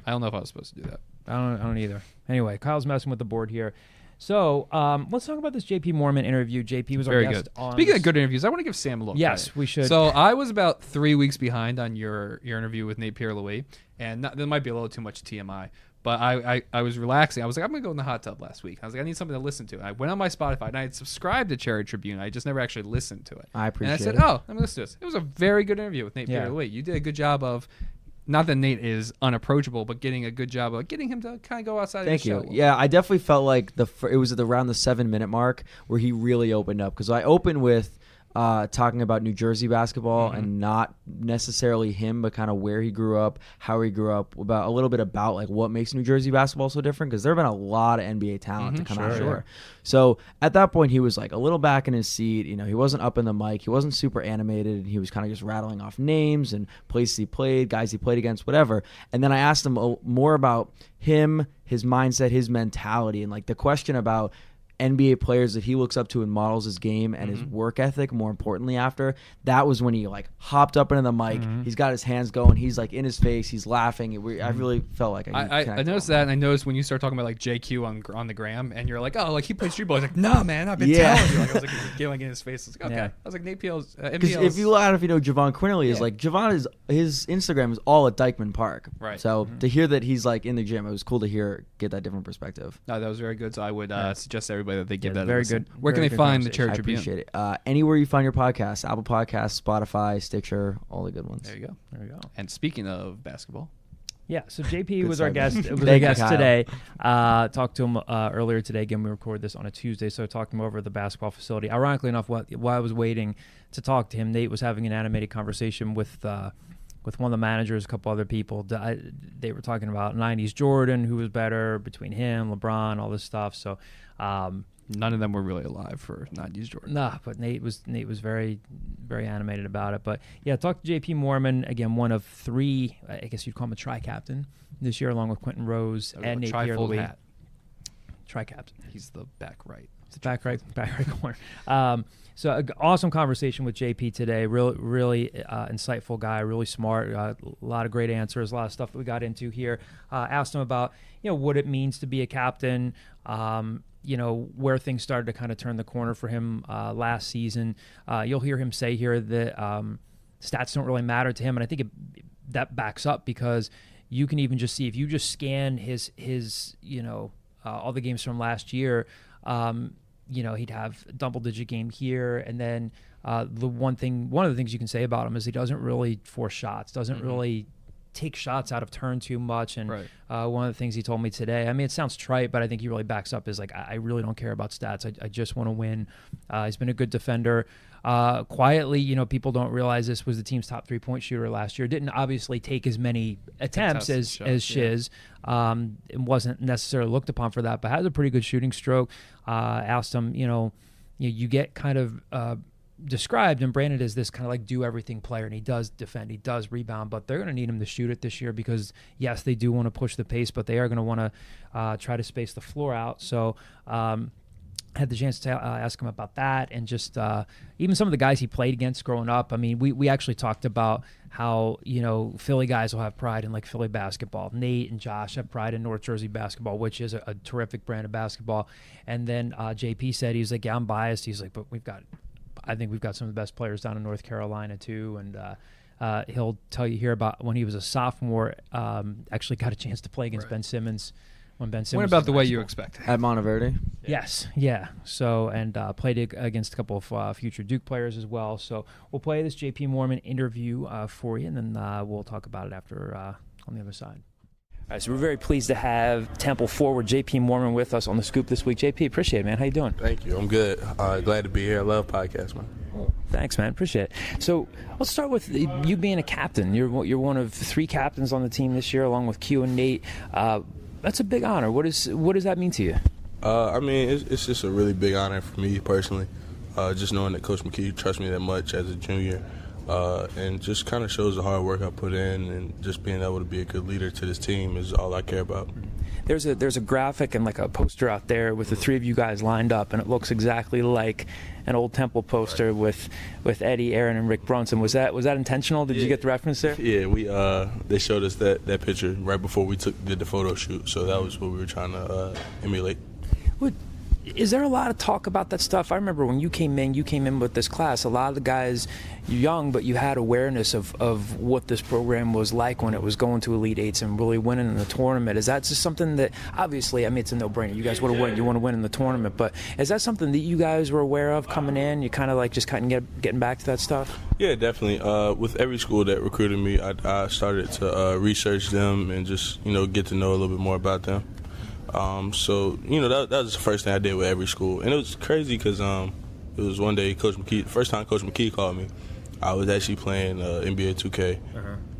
I don't know if I was supposed to do that. I don't either. Anyway, Kyle's messing with the board here. So let's talk about this JP Moorman interview. JP was our Very guest good. on. Speaking of good interviews, I want to give Sam a little Yes, credit. we should. So I was about 3 weeks behind on your interview with Nate Pierre-Louis, and that might be a little too much TMI. But I was relaxing. I was like, I'm going to go in the hot tub last week. I was like, I need something to listen to. And I went on my Spotify, and I had subscribed to Cherry Tribune. I just never actually listened to it. I appreciate And I said, it. oh, I'm going to listen to this. It was a very good interview with Nate Yeah. Pierre-Louis. You did a good job of, not that Nate is unapproachable, but getting a good job of getting him to kind of go outside Thank of you. his shell. Yeah, I definitely felt like it was at around the 7-minute mark where he really opened up, because I opened with talking about New Jersey basketball and not necessarily him, but kind of where he grew up, how he grew up, about a little bit about like what makes New Jersey basketball so different, because there have been a lot of NBA talent to come out of there. So at that point, he was like a little back in his seat. You know, he wasn't up in the mic. He wasn't super animated, and he was kind of just rattling off names and places he played, guys he played against, whatever. And then I asked him more about him, his mindset, his mentality, and like the question about NBA players that he looks up to and models his game and his work ethic, more importantly. After that was when he like hopped up into the mic. He's got his hands going, he's like in his face, he's laughing. I really felt like I noticed that, and I noticed when you start talking about like JQ on the gram, and you're like, oh, like he plays street ball. He's like, nah, man, I've been telling you. Like, I was like getting in his face. I was like, okay. Yeah. I was like, Nate Peel's because if you know Javon Quinley is Yeah. like, Javon is, his Instagram is all at Dykeman Park, Right. So to hear that he's like in the gym, it was cool to get that different perspective. No, that was very good. So I would suggest to everybody that they give Yeah, that very a listen. good. Where can Very they good find the conversation. Cherry I Tribune? appreciate it. Anywhere you find your podcasts, Apple Podcasts, Spotify, Stitcher, all the good ones. There you go. There we go. And speaking of basketball, Yeah, so JP Good was our segue. guest. Was our Thank you, guest Kyle. today. Talked to him earlier today. Again, we record this on a Tuesday, so I talked to him over at the basketball facility. Ironically enough, while I was waiting to talk to him, Nate was having an animated conversation with one of the managers, a couple other people. They were talking about 90s Jordan, who was better between him, LeBron, all this stuff. So, none of them were really alive for 90s Jordan. nah, but Nate was very, very animated about it. But yeah, talked to JP Moorman, again, one of three, I guess you'd call him a tri-captain this year, along with Quentin Rose and Nate Trifold Pierre-Louis. hat. Tri-captain. He's the back right. It's back right corner. So an awesome conversation with JP today. Really insightful guy, really smart. A lot of great answers, a lot of stuff that we got into here. Asked him about what it means to be a captain. Where things started to kind of turn the corner for him last season. You'll hear him say here that stats don't really matter to him, and I think that backs up, because you can even just see, if you just scan his all the games from last year. He'd have a double-digit game here, and then one of the things you can say about him is he doesn't really force shots, doesn't really take shots out of turn too much. And Right. One of the things he told me today, I mean, it sounds trite, but I think he really backs up, is like, I really don't care about stats. I just want to win. He's been a good defender. Quietly, people don't realize this was the team's top 3-point shooter last year. Didn't obviously take as many attempts as Shiz. It wasn't necessarily looked upon for that, but has a pretty good shooting stroke. Asked him, you get kind of described and branded as this kind of like do everything player, and he does defend, he does rebound, but they're going to need him to shoot it this year, because yes, they do want to push the pace, but they are going to want to try to space the floor out. So had the chance to ask him about that, and just even some of the guys he played against growing up. I mean, we actually talked about how Philly guys will have pride in like Philly basketball. Nate and Josh have pride in North Jersey basketball, which is a terrific brand of basketball. And then JP said, he was like, yeah, I'm biased. He's like, but I think we've got some of the best players down in North Carolina too. And he'll tell you here about when he was a sophomore, actually got a chance to play against Ben Simmons when Ben Simmons Went about was the in way high you school. expected. At Monteverde. Yes, yeah. So, and played against a couple of future Duke players as well. So we'll play this J.P. Moorman interview for you, and then we'll talk about it after on the other side. All right, so we're very pleased to have Temple forward J.P. Moorman with us on the Scoop this week. J.P., appreciate it, man. How you doing? Thank you. I'm good. Glad to be here. I love podcasts, man. Thanks, man. Appreciate it. So let's start with you being a captain. You're one of 3 captains on the team this year, along with Q and Nate. That's a big honor. What does that mean to you? I mean, it's just a really big honor for me personally. Just knowing that Coach McKee trusts me that much as a junior, and just kind of shows the hard work I put in, and just being able to be a good leader to this team is all I care about. There's a graphic and like a poster out there with the 3 of you guys lined up, and it looks exactly like an old Temple poster with Eddie, Aaron, and Rick Brunson. Was that intentional? Did you get the reference there? Yeah, they showed us that picture right before we did the photo shoot, so that was what we were trying to emulate. Is there a lot of talk about that stuff? I remember when you came in with this class, a lot of the guys, you're young, but you had awareness of what this program was like when it was going to Elite Eights and really winning in the tournament. Is that just something that, obviously, I mean, it's a no-brainer. You guys want to win. You want to win in the tournament. But is that something that you guys were aware of coming in? You kind of like just getting back to that stuff? Yeah, definitely. With every school that recruited me, I started to research them and just, get to know a little bit more about them. So, that was the first thing I did with every school. And it was crazy because it was one day Coach McKee, the first time Coach McKee called me, I was actually playing NBA 2K.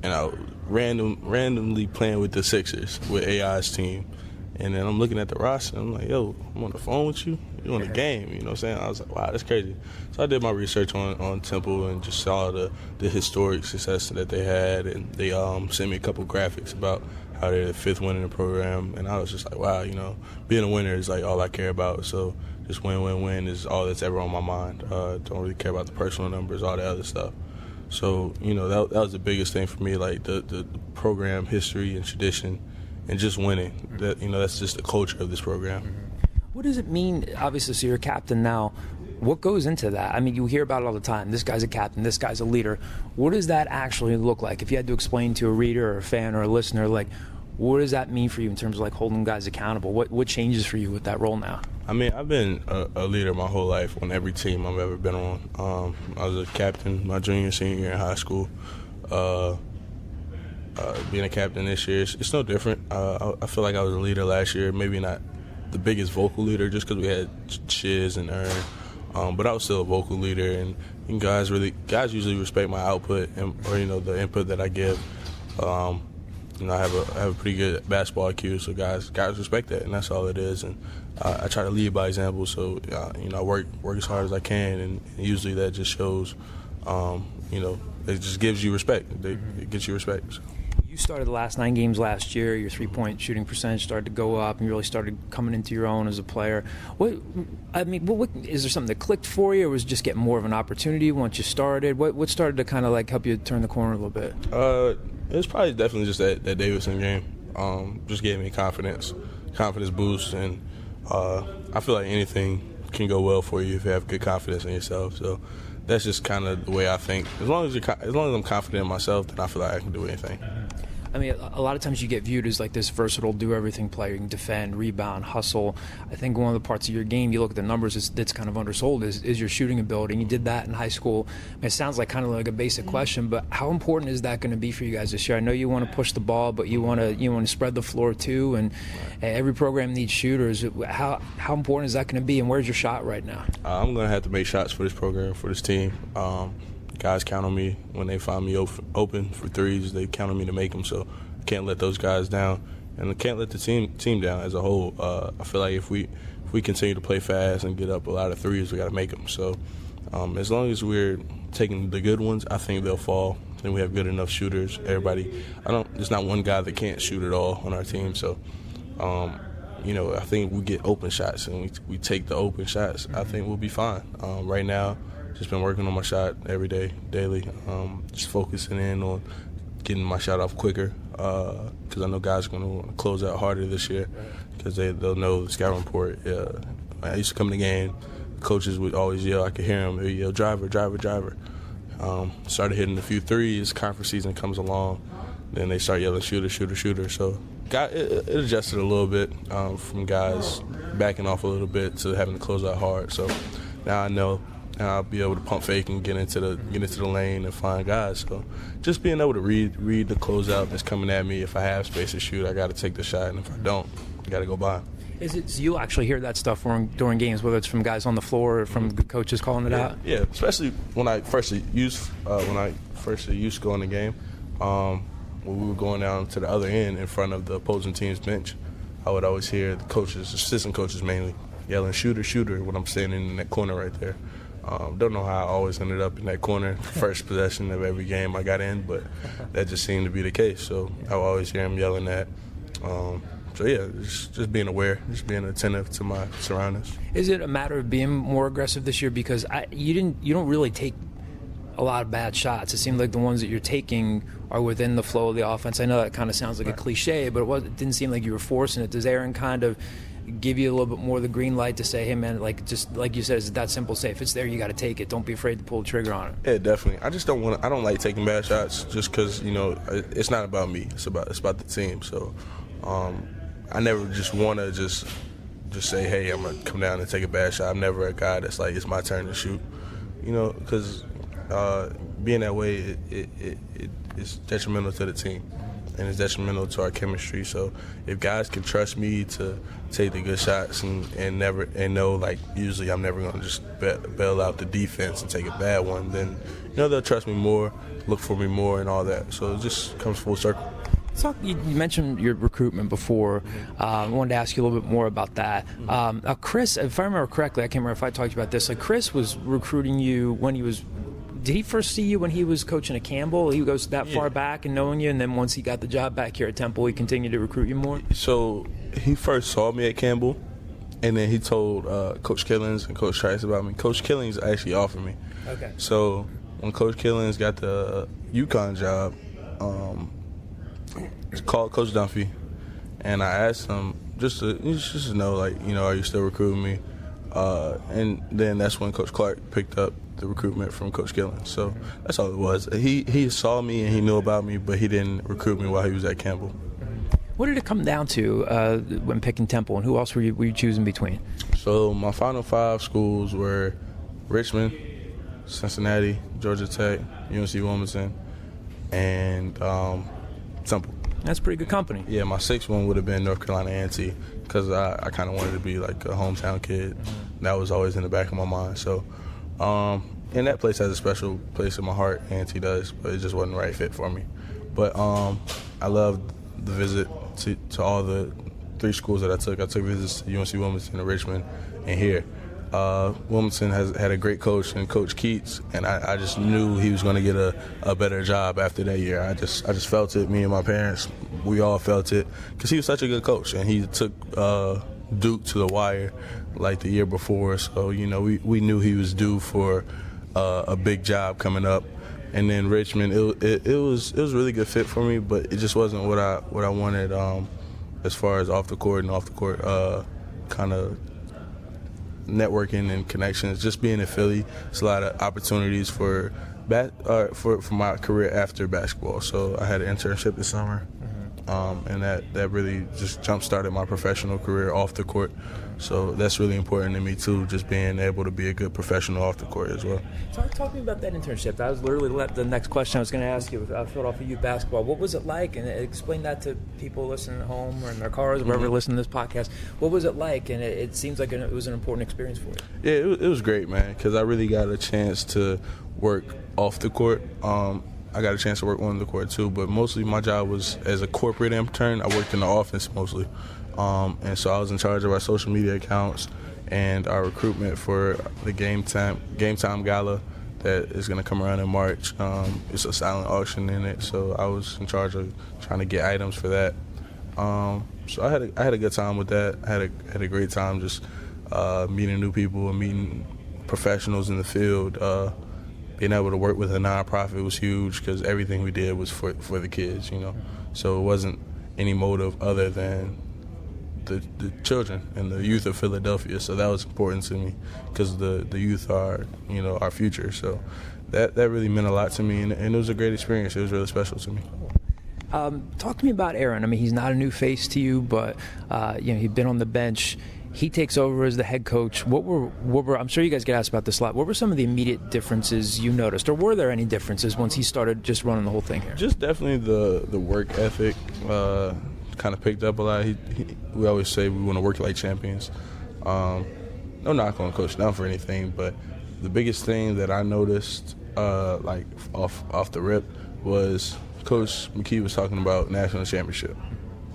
And I was randomly playing with the Sixers, with AI's team. And then I'm looking at the roster, and I'm like, yo, I'm on the phone with you? You're on the game, you know what I'm saying? I was like, wow, that's crazy. So I did my research on Temple and just saw the historic success that they had. And they sent me a couple graphics about how they're the 5th win in the program, and I was just like, wow, being a winner is like all I care about. So just win is all that's ever on my mind. Don't really care about the personal numbers, all the other stuff. So that was the biggest thing for me, like the program history and tradition, and just winning. That's just the culture of this program. What does it mean? Obviously, so you're a captain now. What goes into that? I mean, you hear about it all the time. This guy's a captain. This guy's a leader. What does that actually look like? If you had to explain to a reader or a fan or a listener, like, what does that mean for you in terms of like holding guys accountable? What changes for you with that role now? I mean, I've been a leader my whole life on every team I've ever been on. I was a captain my junior, senior year in high school. Being a captain this year, it's no different. I feel like I was a leader last year. Maybe not the biggest vocal leader just because we had Shiz and Ern. But I was still a vocal leader, and guys usually respect my output or the input that I give. I have a pretty good basketball IQ, so guys respect that, and that's all it is. And I try to lead by example, so I work as hard as I can, and usually that just shows. It just gives you respect. It gets you respect. So. You started the last 9 games last year. Your 3-point shooting percentage started to go up, and you really started coming into your own as a player. What is there something that clicked for you, or was it just getting more of an opportunity once you started? What started to kind of like help you turn the corner a little bit? It was probably definitely just that Davidson game. Just gave me confidence boost, and I feel like anything can go well for you if you have good confidence in yourself. So that's just kind of the way I think. As long as I'm confident in myself, then I feel like I can do anything. I mean, a lot of times you get viewed as like this versatile, do-everything player. You can defend, rebound, hustle. I think one of the parts of your game, you look at the numbers, that's kind of undersold is your shooting ability. And you did that in high school. I mean, it sounds like kind of like a basic question, but how important is that going to be for you guys this year? I know you want to push the ball, but you want to spread the floor too, and every program needs shooters. How important is that going to be, and where's your shot right now? I'm going to have to make shots for this program, for this team. Guys count on me when they find me open for threes. They count on me to make them, so I can't let those guys down, and I can't let the team down as a whole. I feel like if we continue to play fast and get up a lot of threes, we got to make them. So as long as we're taking the good ones, I think they'll fall. And we have good enough shooters. Everybody, there's not one guy that can't shoot at all on our team. So I think we get open shots and we take the open shots. I think we'll be fine. Right now, just been working on my shot every day, daily. Just focusing in on getting my shot off quicker because I know guys are going to close out harder this year because they'll know the scout report. I used to come to the game, coaches would always yell. I could hear them. They'd yell, driver, driver, driver. Started hitting a few threes. Conference season comes along. Then they start yelling, shooter, shooter, shooter. So it adjusted a little bit from guys backing off a little bit to having to close out hard. So now I know, and I'll be able to pump fake and get into the lane and find guys. So just being able to read the closeout that's coming at me. If I have space to shoot, I got to take the shot, and if I don't, I got to go by. Is it? So you actually hear that stuff during games, whether it's from guys on the floor or from coaches calling it out? Yeah, especially when I first used to go in the game. When we were going down to the other end in front of the opposing team's bench, I would always hear the coaches, assistant coaches mainly, yelling, "Shooter, shooter," when I'm standing in that corner right there. Don't know how I always ended up in that corner, first possession of every game I got in, but that just seemed to be the case. So I would always hear him yelling that. So yeah, just being aware, just being attentive to my surroundings. Is it a matter of being more aggressive this year? Because you don't really take a lot of bad shots. It seemed like the ones that you're taking are within the flow of the offense. I know that kind of sounds like a cliche, but it didn't seem like you were forcing it. Does Aaron kind of give you a little bit more of the green light to say, hey man, like just like you said, is it that simple? Say if it's there, you got to take it. Don't be afraid to pull the trigger on it. Yeah, definitely. I don't like taking bad shots just because it's not about me. It's about the team. So I never just want to just say, hey, I'm gonna come down and take a bad shot. I'm never a guy that's like, it's my turn to shoot. Because being that way, it's detrimental to the team, and it's detrimental to our chemistry. So if guys can trust me to take the good shots and know, like, usually I'm never going to just bail out the defense and take a bad one, then they'll trust me more, look for me more, and all that. So it just comes full circle. You mentioned your recruitment before. I wanted to ask you a little bit more about that. Chris, if I remember correctly, I can't remember if I talked about this. Like Chris was recruiting you when he was. Did he first see you when he was coaching at Campbell? He goes that far back and knowing you, and then once he got the job back here at Temple, he continued to recruit you more? So he first saw me at Campbell, and then he told Coach Killings and Coach Trice about me. Coach Killings actually offered me. Okay. So when Coach Killings got the UConn job, called Coach Dunphy, and I asked him just to know, like, are you still recruiting me? And then that's when Coach Clark picked up the recruitment from Coach Gillen. So that's all it was. He saw me and he knew about me, but he didn't recruit me while he was at Campbell. What did it come down to when picking Temple, and who else were you choosing between? So my final 5 schools were Richmond, Cincinnati, Georgia Tech, UNC Wilmington, and Temple. That's pretty good company. Yeah, my 6th one would have been North Carolina A&T because I kind of wanted to be like a hometown kid. That was always in the back of my mind. So, and that place has a special place in my heart. A&T does, but it just wasn't the right fit for me. But I loved the visit to all the 3 schools that I took. I took visits to UNC Wilmington and Richmond and here. Wilmington has had a great coach and Coach Keats, and I just knew he was going to get a better job after that year. I just felt it. Me and my parents, we all felt it because he was such a good coach, and he took Duke to the wire like the year before. So we knew he was due for a big job coming up. And then Richmond, it was a really good fit for me, but it just wasn't what I wanted as far as off the court kind of networking and connections. Just being in Philly, it's a lot of opportunities for my career after basketball. So I had an internship this summer, and that really just jump-started my professional career off the court. So that's really important to me too, just being able to be a good professional off the court as well. Talk to me about that internship. That was literally the next question I was going to ask you. I filled off of youth basketball. What was it like? And explain that to people listening at home or in their cars, or wherever listening to this podcast. What was it like? And it seems like it was an important experience for you. Yeah, it was great, man, because I really got a chance to work off the court. I got a chance to work on the court too, but mostly my job was as a corporate intern. I worked in the office mostly. And so I was in charge of our social media accounts and our recruitment for the Game Time Gala that is going to come around in March. It's a silent auction in it, so I was in charge of trying to get items for that. So I had a good time with that. I had a great time just meeting new people and meeting professionals in the field. Being able to work with a nonprofit was huge because everything we did was for the kids, So it wasn't any motive other than the children and the youth of Philadelphia. So that was important to me because the youth are, our future. So that really meant a lot to me, and it was a great experience. It was really special to me. Talk to me about Aaron. I mean, he's not a new face to you, but he'd been on the bench. He takes over as the head coach. What were I'm sure you guys get asked about this a lot. What were some of the immediate differences you noticed, or were there any differences once he started just running the whole thing here? Just definitely the work ethic kind of picked up a lot. We always say we want to work like champions. No knock on Coach Dunn for anything, but the biggest thing that I noticed, like off the rip, was Coach McKee was talking about national championship.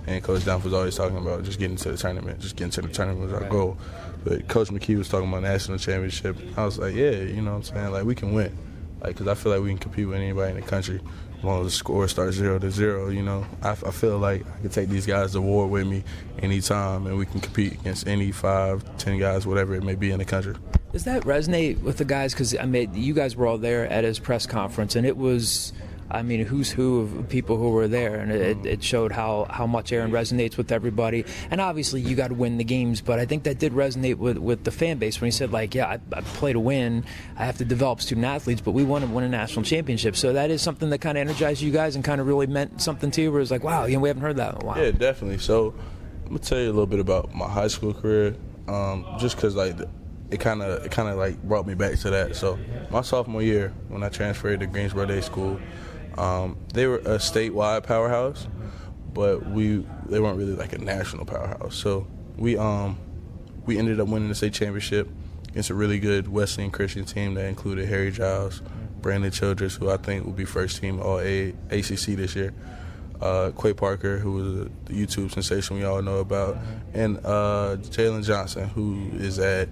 And Coach Dunn was always talking about just getting to the tournament. Just getting to the tournament was our goal. But Coach McKee was talking about national championship. I was like, yeah, you know what I'm saying? Like, we can win. Like, because I feel like we can compete with anybody in the country. As long as the score starts 0-0, you know. I feel like I can take these guys to war with me anytime, and we can compete against any 5, 10 guys, whatever it may be in the country. Does that resonate with the guys? Because, I mean, you guys were all there at his press conference, and it was – I mean, who's who of people who were there, and it showed how much Aaron resonates with everybody. And obviously, you got to win the games, but I think that did resonate with the fan base when he said, like, yeah, I play to win. I have to develop student athletes, but we want to win a national championship. So that is something that kind of energized you guys and kind of really meant something to you, where it's like, wow, we haven't heard that in a while. Yeah, definitely. So I'm gonna tell you a little bit about my high school career, just because like it kind of like brought me back to that. So my sophomore year, when I transferred to Greensboro Day School. They were a statewide powerhouse, but they weren't really like a national powerhouse. So we ended up winning the state championship against a really good Wesleyan Christian team that included Harry Giles, Brandon Childress, who I think will be first team All ACC this year, Quay Parker, who was the YouTube sensation we all know about, and Jalen Johnson, who is at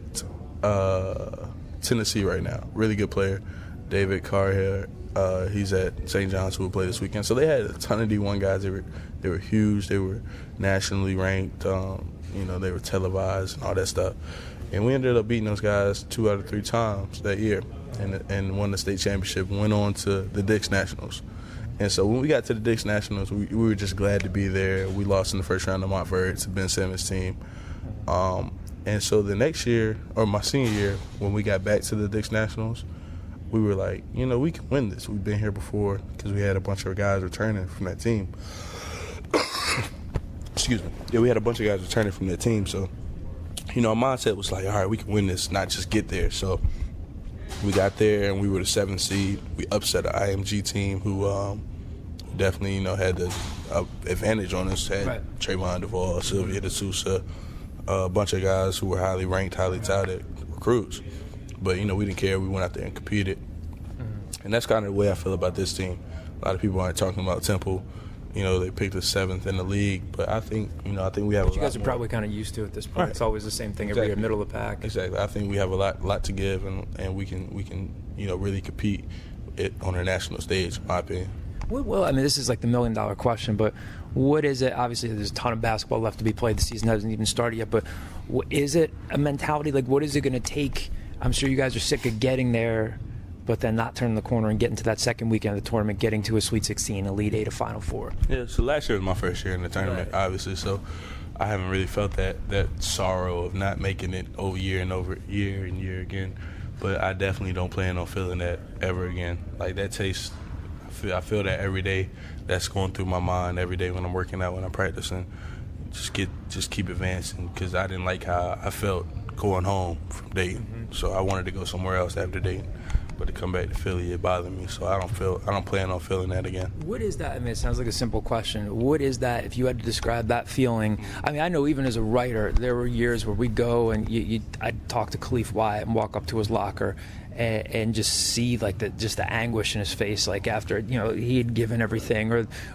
Tennessee right now, really good player, David Carhill. He's at St. John's, who will play this weekend. So they had a ton of D1 guys. They were huge. They were nationally ranked. They were televised and all that stuff. And we ended up beating those guys 2 out of 3 times that year, and won the state championship. Went on to the Dix Nationals. And so when we got to the Dix Nationals, we were just glad to be there. We lost in the first round to Montverde to Ben Simmons' team. And so the next year, or my senior year, when we got back to the Dix Nationals, we were like, we can win this. We've been here before because we had a bunch of guys returning from that team. Excuse me. Yeah, we had a bunch of guys returning from that team. So, our mindset was like, all right, we can win this, not just get there. So we got there, and we were the 7th seed. We upset an IMG team who definitely, had the advantage on us. Had Trayvon Duvall, Sylvia DeSouza, a bunch of guys who were highly ranked, highly touted recruits. But, we didn't care. We went out there and competed. And that's kind of the way I feel about this team. A lot of people aren't talking about Temple. They picked the 7th in the league. But I think we have a lot. You guys are probably kind of used to it at this point. Right. It's always the same thing every year, middle of the pack. Exactly. I think we have a lot to give, and we can really compete on a national stage, in my opinion. Well, I mean, this is like the $1 million question, but what is it? Obviously, there's a ton of basketball left to be played. The season hasn't even started yet. But is it a mentality? Like, what is it going to take? I'm sure you guys are sick of getting there, but then not turning the corner and getting to that second weekend of the tournament, getting to a Sweet 16, Elite 8, a Final Four. Yeah, so last year was my first year in the tournament, obviously, so I haven't really felt that sorrow of not making it year and year again. But I definitely don't plan on feeling that ever again. Like, that taste, I feel that every day. That's going through my mind every day when I'm working out, when I'm practicing. Just keep advancing, because I didn't like how I felt going home from Dayton. So I wanted to go somewhere else after Dayton. But to come back to Philly, it bothered me. So I don't plan on feeling that again. What is that? I mean, it sounds like a simple question. What is that, if you had to describe that feeling? I mean, I know even as a writer, there were years where we'd go and I'd talk to Khalif Wyatt and walk up to his locker and just see like the anguish in his face, like after he had given everything,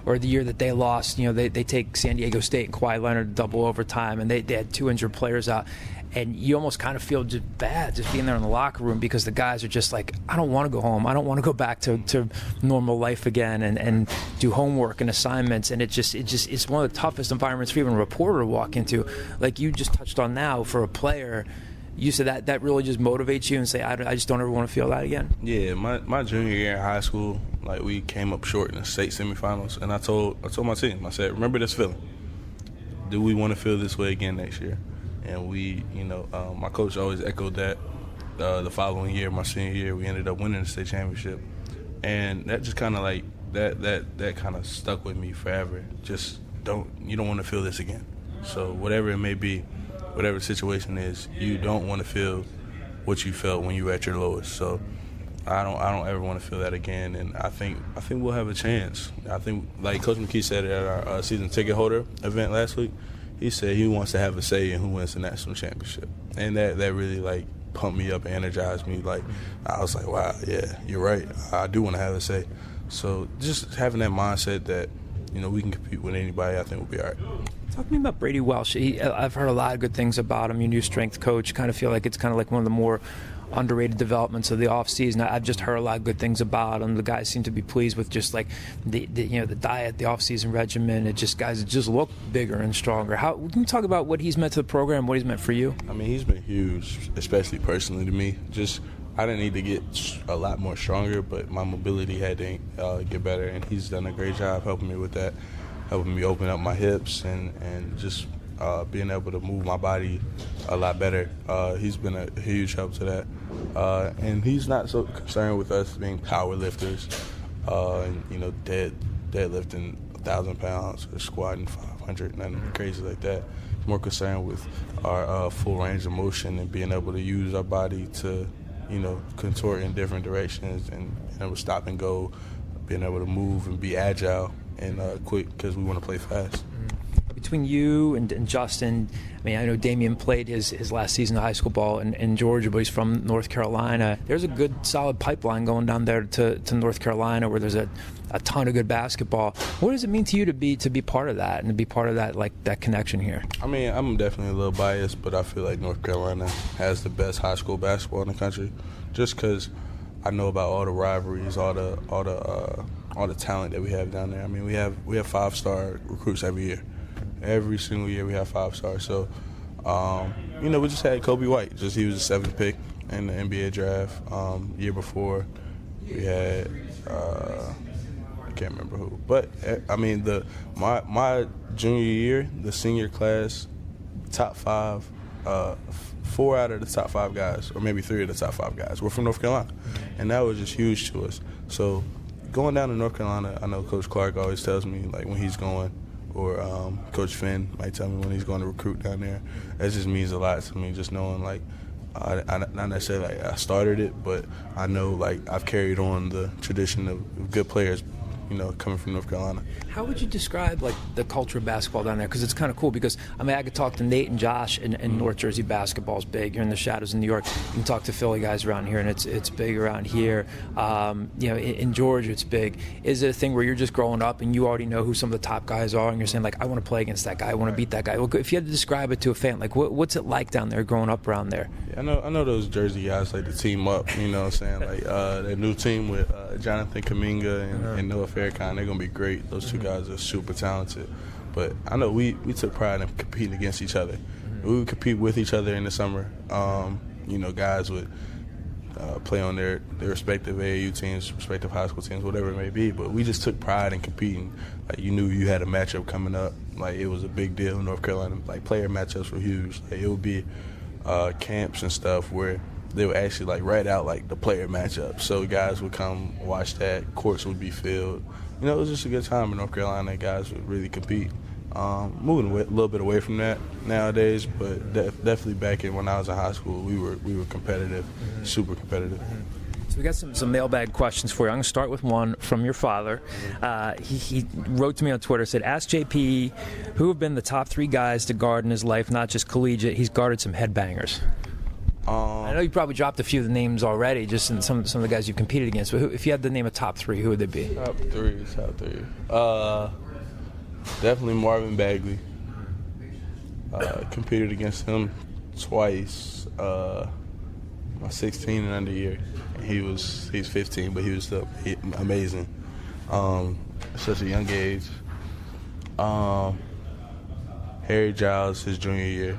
or the year that they lost, they take San Diego State and Kawhi Leonard double overtime, and they had 2 injured players out. And you almost kind of feel just bad just being there in the locker room, because the guys are just like, I don't want to go home. I don't want to go back to normal life again and do homework and assignments. And it's one of the toughest environments for even a reporter to walk into. Like you just touched on now, for a player, you said that really just motivates you and say, I just don't ever want to feel that again. Yeah, my junior year in high school, like, we came up short in the state semifinals. And I told my team, I said, remember this feeling. Do we want to feel this way again next year? And we, my coach always echoed that. The following year, my senior year, we ended up winning the state championship. And that just kind of like that kind of stuck with me forever. Just you don't want to feel this again. So whatever it may be, whatever the situation is, you don't want to feel what you felt when you were at your lowest. So I don't ever want to feel that again, and I think we'll have a chance. I think, like Coach McKee said at our season ticket holder event last week, he said he wants to have a say in who wins the national championship, and that really like pumped me up and energized me. Like I was like, wow, yeah, you're right. I do want to have a say. So just having that mindset that we can compete with anybody, I think we'll be all right. Talk to me about Brady Welsh. I've heard a lot of good things about him. Your new strength coach. Kind of feel like it's kind of like one of the more underrated developments of the offseason. I've just heard a lot of good things about him. The guys seem to be pleased with just like the diet, the offseason regimen. Guys just look bigger and stronger. Can you talk about what he's meant to the program, what he's meant for you? I mean, he's been huge, especially personally to me. I didn't need to get a lot more stronger, but my mobility had to get better, and he's done a great job helping me with that, helping me open up my hips and just being able to move my body a lot better. He's been a huge help to that. And he's not so concerned with us being power lifters, and deadlifting 1,000 pounds or squatting 500, nothing crazy like that. He's more concerned with our full range of motion and being able to use our body to contort in different directions and stop and go, being able to move and be agile and quick because we want to play fast. Between you and Justin, I mean, I know Damian played his last season of high school ball in Georgia, but he's from North Carolina. There's a good, solid pipeline going down there to North Carolina where there's a ton of good basketball. What does it mean to you to be part of that and to be part of that, like, that connection here? I mean, I'm definitely a little biased, but I feel like North Carolina has the best high school basketball in the country just because I know about all the rivalries, all the talent that we have down there. I mean, we have 5-star recruits every year. Every single year we have 5 stars. So, we just had Kobe White. He was the 7th pick in the NBA draft. Year before, we had I can't remember who. But I mean, my junior year, the senior class, top 5, 4 out of the top 5 guys, or maybe 3 of the top 5 guys, were from North Carolina, and that was just huge to us. So, going down to North Carolina, I know Coach Clark always tells me like when he's going. Or Coach Finn might tell me when he's going to recruit down there. That just means a lot to me, just knowing, like, not necessarily like I started it, but I know, like, I've carried on the tradition of good players, coming from North Carolina. How would you describe, like, the culture of basketball down there? Because it's kind of cool because, I mean, I could talk to Nate and Josh, and North Jersey basketball's big. You're in the shadows in New York. You can talk to Philly guys around here, and it's big around here. In Georgia, it's big. Is it a thing where you're just growing up and you already know who some of the top guys are, and you're saying, like, I want to play against that guy, I want to beat that guy? Well, if you had to describe it to a fan, like, what's it like down there growing up around there? Yeah, I know those Jersey guys like to team up, you know what I'm saying? Like, that new team with Jonathan Kuminga and Noah Farrakhan, they're going to be great. Those two guys are super talented. But I know we took pride in competing against each other. We would compete with each other in the summer. Guys would play on their respective AAU teams, respective high school teams, whatever it may be. But we just took pride in competing. Like, you knew you had a matchup coming up. Like, it was a big deal in North Carolina. Like, player matchups were huge. Like, it would be camps and stuff where they would actually, like, write out, like, the player matchup. So guys would come watch that. Courts would be filled. It was just a good time in North Carolina. Guys would really compete. Moving a little bit away from that nowadays, but definitely back when I was in high school, we were competitive, super competitive. So we got some mailbag questions for you. I'm going to start with one from your father. He wrote to me on Twitter, said, ask JP who have been the top 3 guys to guard in his life, not just collegiate. He's guarded some headbangers. I know you probably dropped a few of the names already, just in some of the guys you've competed against. But if you had to name a top 3, who would they be? Top three. Definitely Marvin Bagley. Competed against him twice. My 16 and under year. He's 15, but he was still amazing. Such a young age. Harry Giles, his junior year.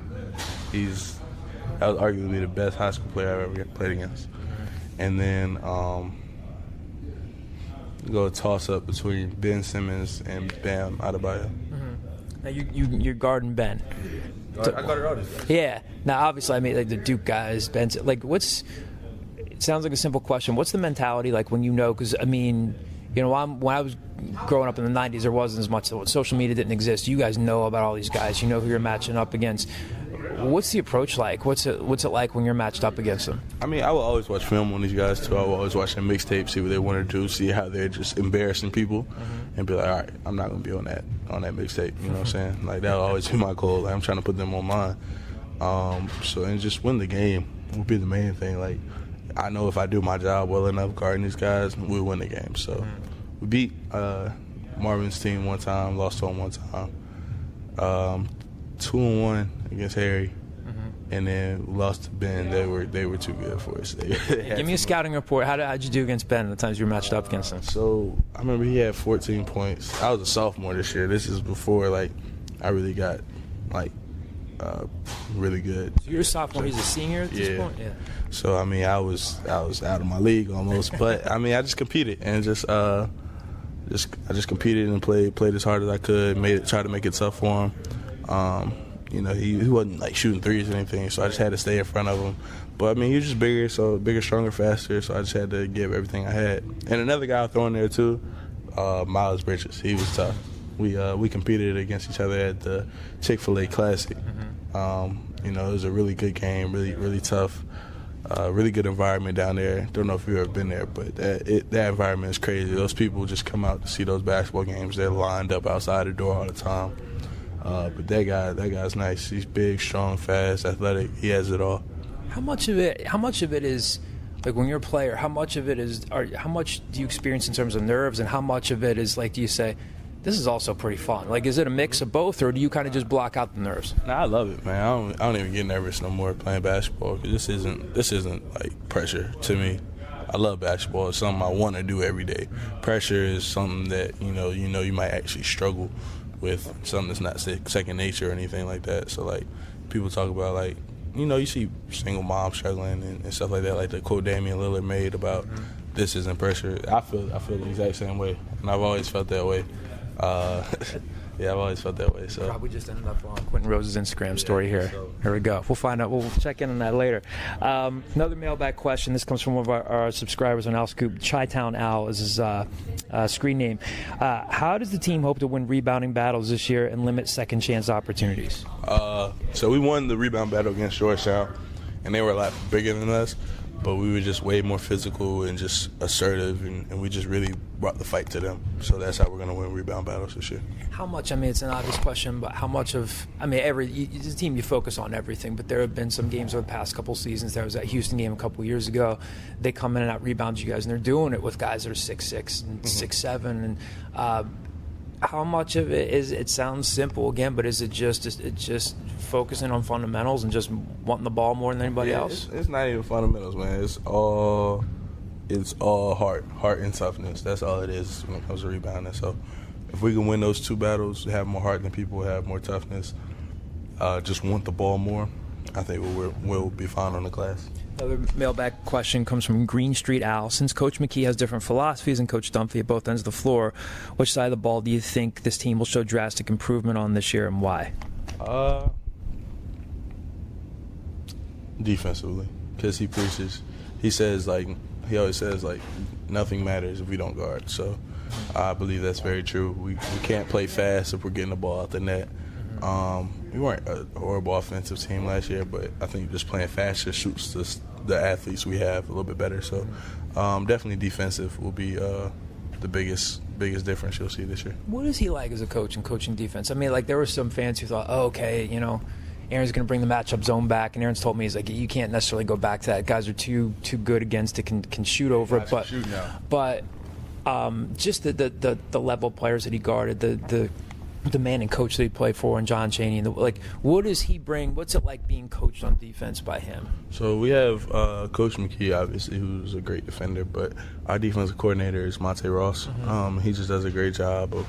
That was arguably the best high school player I've ever played against. And then go a toss-up between Ben Simmons and Bam Adebayo. Now you're guarding Ben. I guarded all these guys. Yeah. Now, obviously, I mean, like the Duke guys, Ben. Like, it sounds like a simple question. What's the mentality like when because, I mean, when I was growing up in the 90s, there wasn't as much. Social media didn't exist. You guys know about all these guys. You know who you're matching up against. What's the approach like? What's it like when you're matched up against them? I mean, I will always watch film on these guys, too. I will always watch their mixtapes, see what they want to do, see how they're just embarrassing people, and be like, all right, I'm not going to be on that mixtape. You know what I'm saying? Like, that'll always be my goal. Like, I'm trying to put them on mine. And just win the game will be the main thing. Like, I know if I do my job well enough guarding these guys, we'll win the game. So we beat Marvin's team one time, lost to him one time. 2-1 against Harry, and then lost to Ben. They were too good for us. Give me a scouting report. How'd you do against Ben the times you were matched up against him? So I remember he had 14 points. I was a sophomore this year. This is before I really got really good. So you're a sophomore. He's a senior at this point. Yeah. So I mean, I was out of my league almost, but I mean, I just competed and I just competed and played as hard as I could. Tried to make it tough for him. He wasn't shooting threes or anything, so I just had to stay in front of him. But I mean, he was just bigger, stronger, faster. So I just had to give everything I had. And another guy I throw in there too, Miles Bridges. He was tough. We competed against each other at the Chick-fil-A Classic. It was a really good game, really really tough. Really good environment down there. Don't know if you've ever been there, but that environment is crazy. Those people just come out to see those basketball games. They're lined up outside the door all the time. But that guy's nice. He's big, strong, fast, athletic. He has it all. How much of it is like when you're a player? How much of it is? How much do you experience in terms of nerves, and how much of it is do you say, this is also pretty fun? Like, is it a mix of both, or do you kind of just block out the nerves? Nah, I love it, man. I don't even get nervous no more playing basketball because this isn't like pressure to me. I love basketball. It's something I want to do every day. Pressure is something that you might actually struggle with, something that's not second nature or anything like that. So people talk about you see single moms struggling and stuff like that, like the quote Damian Lillard made about this isn't pressure. I feel the exact same way, and I've always felt that way. I've always felt that way. So probably just ended up on Quentin Rose's Instagram story here. Here we go. We'll find out. We'll check in on that later. Another mailbag question. This comes from one of our subscribers on Al Scoop. Chi-Town Al is his screen name. How does the team hope to win rebounding battles this year and limit second chance opportunities? So we won the rebound battle against Georgetown, and they were a lot bigger than us. But we were just way more physical and just assertive, and we just really brought the fight to them. So that's how we're going to win rebound battles this year. How much, it's an obvious question, but how much of, as a team you focus on everything, but there have been some games over the past couple seasons. There was that Houston game a couple years ago. They come in and out rebound you guys, and they're doing it with guys that are 6'6" and 6'7", and how much of it is, it sounds simple again, but is it just focusing on fundamentals and just wanting the ball more than anybody else? It's not even fundamentals, man. It's all heart and toughness. That's all it is when it comes to rebounding. So if we can win those two battles, have more heart than people, have more toughness, just want the ball more, I think we'll be fine on the class. Another mailbag question comes from Green Street Al. Since Coach McKee has different philosophies than Coach Dunphy at both ends of the floor, which side of the ball do you think this team will show drastic improvement on this year, and why? Defensively, because he preaches. He always says nothing matters if we don't guard. So I believe that's very true. We can't play fast if we're getting the ball out the net. We weren't a horrible offensive team last year, but I think just playing faster suits the athletes we have a little bit better. So definitely defensive will be the biggest difference you'll see this year. What is he like as a coach and coaching defense? There were some fans who thought, Aaron's going to bring the matchup zone back, and Aaron's told me, he's like, you can't necessarily go back to that. Guys are too good against it, can shoot over it, but just the level of players that he guarded, the demanding coach that he played for, and John Chaney, and what does he bring? What's it like being coached on defense by him? So we have Coach McKee, obviously, who's a great defender, but our defensive coordinator is Monte Ross. He just does a great job of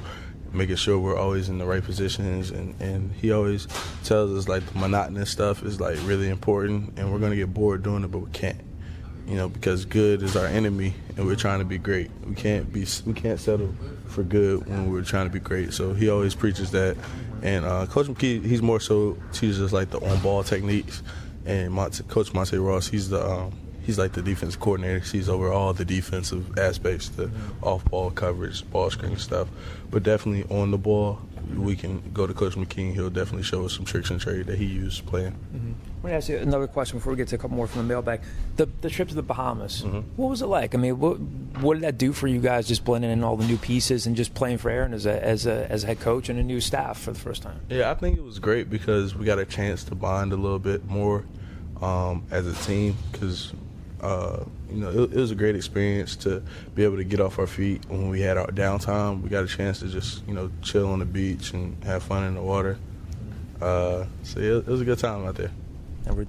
making sure we're always in the right positions, and he always tells us the monotonous stuff is really important, and we're going to get bored doing it, but we can't. Because good is our enemy, and we're trying to be great. We can't settle for good when we're trying to be great. So he always preaches that. And Coach McKee, he's more so teaches us the on-ball techniques. And Coach Monte Ross, he's he's like the defensive coordinator. He sees over all the defensive aspects, the off-ball coverage, ball screen stuff. But definitely on the ball, we can go to Coach McKean. He'll definitely show us some tricks and trade that he used playing. I want to ask you another question before we get to a couple more from the mailbag. The trip to the Bahamas, what was it like? I mean, what did that do for you guys, just blending in all the new pieces and just playing for Aaron as a head coach and a new staff for the first time? Yeah, I think it was great because we got a chance to bond a little bit more as a team because, it was a great experience to be able to get off our feet when we had our downtime. We got a chance to just, chill on the beach and have fun in the water. So, yeah, it was a good time out there. And we're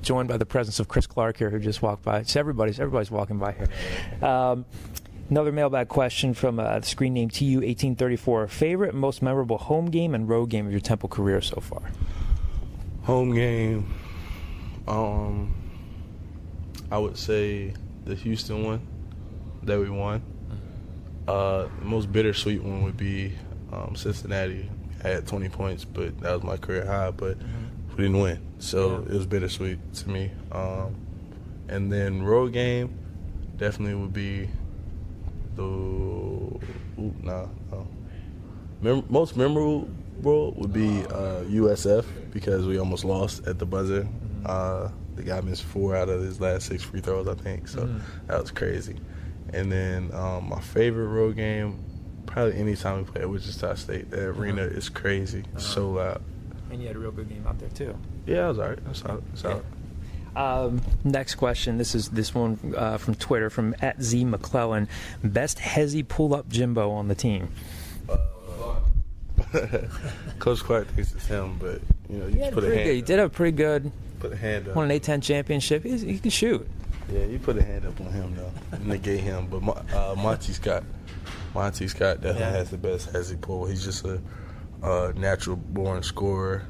joined by the presence of Chris Clark here, who just walked by. So everybody's walking by here. Another mailbag question from the screen name TU1834. Favorite and most memorable home game and road game of your Temple career so far? Home game, I would say the Houston one that we won. The most bittersweet one would be Cincinnati. I had 20 points, but that was my career high, but we didn't win. So it was bittersweet to me. And then road game definitely would be most memorable would be USF because we almost lost at the buzzer. The guy missed 4 out of his last 6 free throws, I think. So that was crazy. And then my favorite road game, probably any time we play at Wichita State. The arena is crazy. It's so loud. And you had a real good game out there, too. Yeah, it was all right. It was solid. Next question. This one from Twitter from @ZMcClellan. Best Hezzy pull-up Jimbo on the team. Coach Clark thinks it's him, but you just put a hand. He did have pretty good. Put a hand up. Won an A10 championship. He can shoot. Yeah, you put a hand up on him though. Negate him, but Monty Scott definitely has the best Hezzy pull. He's just a natural born scorer.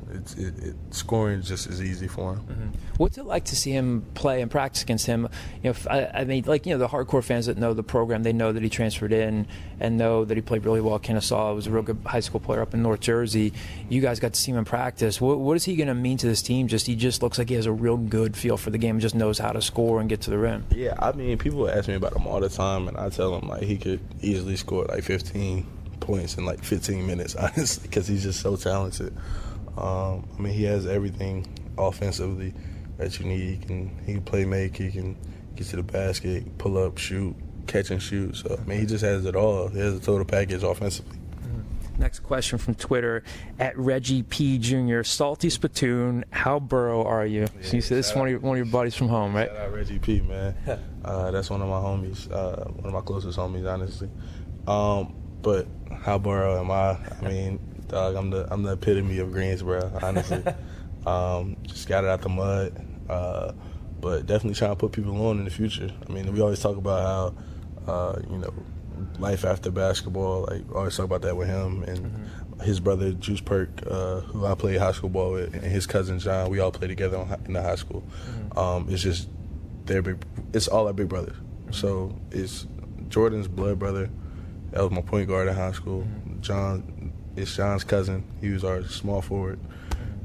Scoring just is easy for him. What's it like to see him play and practice against him? The hardcore fans that know the program, they know that he transferred in and know that he played really well at Kennesaw. He was a real good high school player up in North Jersey. You guys got to see him in practice. What is he going to mean to this team? He just looks like he has a real good feel for the game and just knows how to score and get to the rim. Yeah, I mean, people ask me about him all the time, and I tell them he could easily score 15 points in 15 minutes, honestly, because he's just so talented. He has everything offensively that you need. He can play make, he can get to the basket, pull up, shoot, catch and shoot. So he just has it all. He has a total package offensively. Next question from Twitter @Reggie P Jr. Salty Spittoon, how Burrow are you? Yeah, So you said this is one of your buddies from home, right? Shout out Reggie P, man. That's one of my homies, one of my closest homies, honestly. But how Burrow am I? I mean, dog, I'm the epitome of Greensboro, honestly. Just got it out the mud, but definitely trying to put people on in the future. We always talk about how, life after basketball. I always talk about that with him and his brother Juice Perk, who I played high school ball with, and his cousin John. We all played together in the high school. It's just it's all our big brothers. So it's Jordan's blood brother. That was my point guard in high school. It's John's cousin. He was our small forward.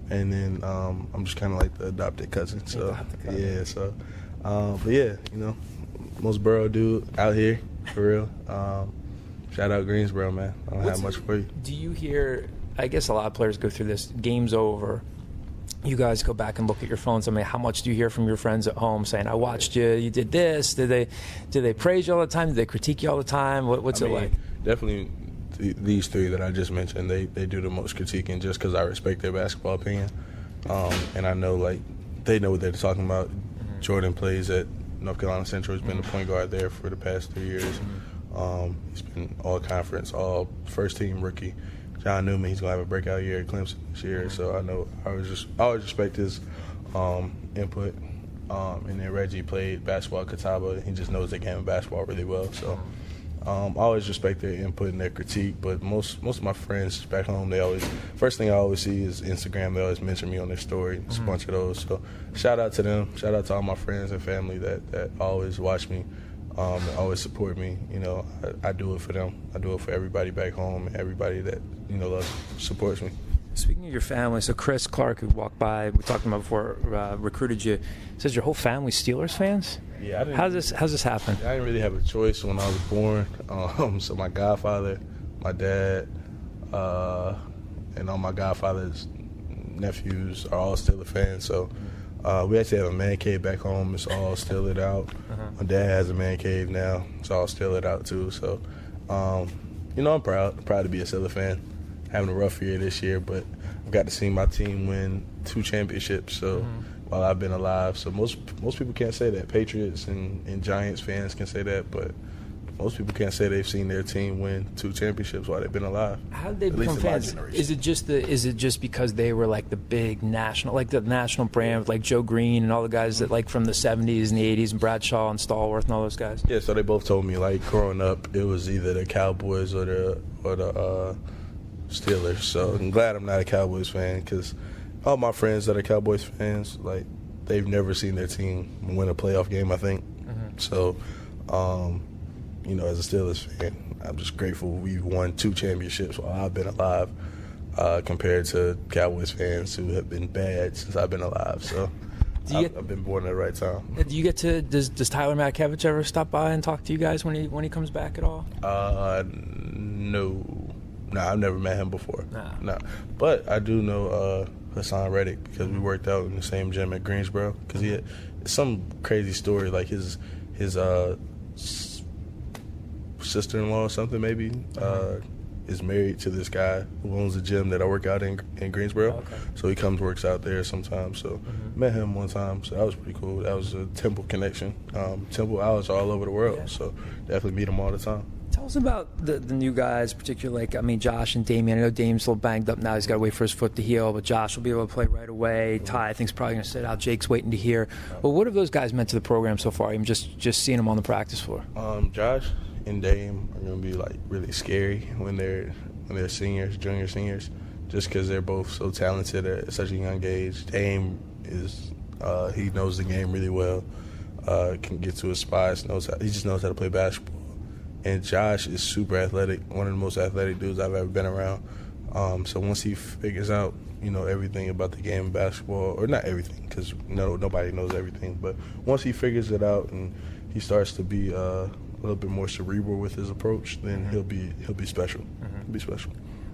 And then I'm just kind of like the adopted cousin. So, yeah. So, but yeah, most Burrow dude out here, for real. Shout out Greensboro, man. I don't have much for you. Do you hear, I guess a lot of players go through this, game's over, you guys go back and look at your phones. How much do you hear from your friends at home saying, I watched you, you did this? Do they praise you all the time? Do they critique you all the time? What's it like? Definitely these three that I just mentioned, they do the most critiquing just because I respect their basketball opinion. And I know, they know what they're talking about. Jordan plays at North Carolina Central. He's been the point guard there for the past 3 years. He's been all-conference, all-first-team rookie. John Newman, he's going to have a breakout year at Clemson this year, so I always respect his input. And then Reggie played basketball at Catawba. He just knows the game of basketball really well. So I always respect their input and their critique, but most of my friends back home, first thing I always see is Instagram. They always mention me on their story. It's a bunch of those. So shout out to them. Shout out to all my friends and family that always watch me. Always support me. I do it for them. I do it for everybody back home and everybody that supports me. Speaking of your family, so Chris Clark, who walked by, we talked about before, recruited you, says your whole family Steelers fans? Yeah, I didn't. How's this happen? I didn't really have a choice when I was born. So my godfather, my dad, and all my godfather's nephews are all Steelers fans. So we actually have a man cave back home. It's all Steelers out. My dad has a man cave now. It's all Steelers out too. So, I'm proud to be a Steelers fan. Having a rough year this year, but I've got to see my team win 2 championships. So while I've been alive, so most people can't say that. Patriots and Giants fans can say that, but most people can't say they've seen their team win 2 championships while they've been alive. How did they become fans? Is it just because they were like the big national, like the national brand, like Joe Green and all the guys that like from the 70s and the 80s, and Bradshaw and Stallworth and all those guys? Yeah, so they both told me like growing up, it was either the Cowboys or the Steelers. So I'm glad I'm not a Cowboys fan, because all my friends that are Cowboys fans, like, they've never seen their team win a playoff game, I think. So, as a Steelers fan, I'm just grateful we've won 2 championships while I've been alive, compared to Cowboys fans who have been bad since I've been alive. So I've been born at the right time. Do you get to does Tyler Matakevich ever stop by and talk to you guys when he comes back at all? No, I've never met him before. No. But I do know Hassan Reddick, because we worked out in the same gym at Greensboro. Because he had some crazy story, like his sister-in-law or something maybe is married to this guy who owns a gym that I work out in Greensboro. Okay. So he works out there sometimes. So met him one time, so that was pretty cool. That was a Temple connection. Temple hours are all over the world, so definitely meet him all the time. Tell us about the new guys, particularly Josh and Damian. I know Dame's a little banged up now. He's got to wait for his foot to heal, but Josh will be able to play right away. Ty, I think, is probably going to sit out. Jake's waiting to hear. But what have those guys meant to the program so far, even just seeing them on the practice floor? Josh and Dame are going to be really scary when they're seniors, junior seniors, just because they're both so talented at such a young age. Dame is he knows the game really well, can get to his spots, he just knows how to play basketball. And Josh is super athletic, one of the most athletic dudes I've ever been around. So once he figures out, everything about the game of basketball, or not everything, because nobody knows everything, but once he figures it out and he starts to be a little bit more cerebral with his approach, then he'll be special. He'll be special.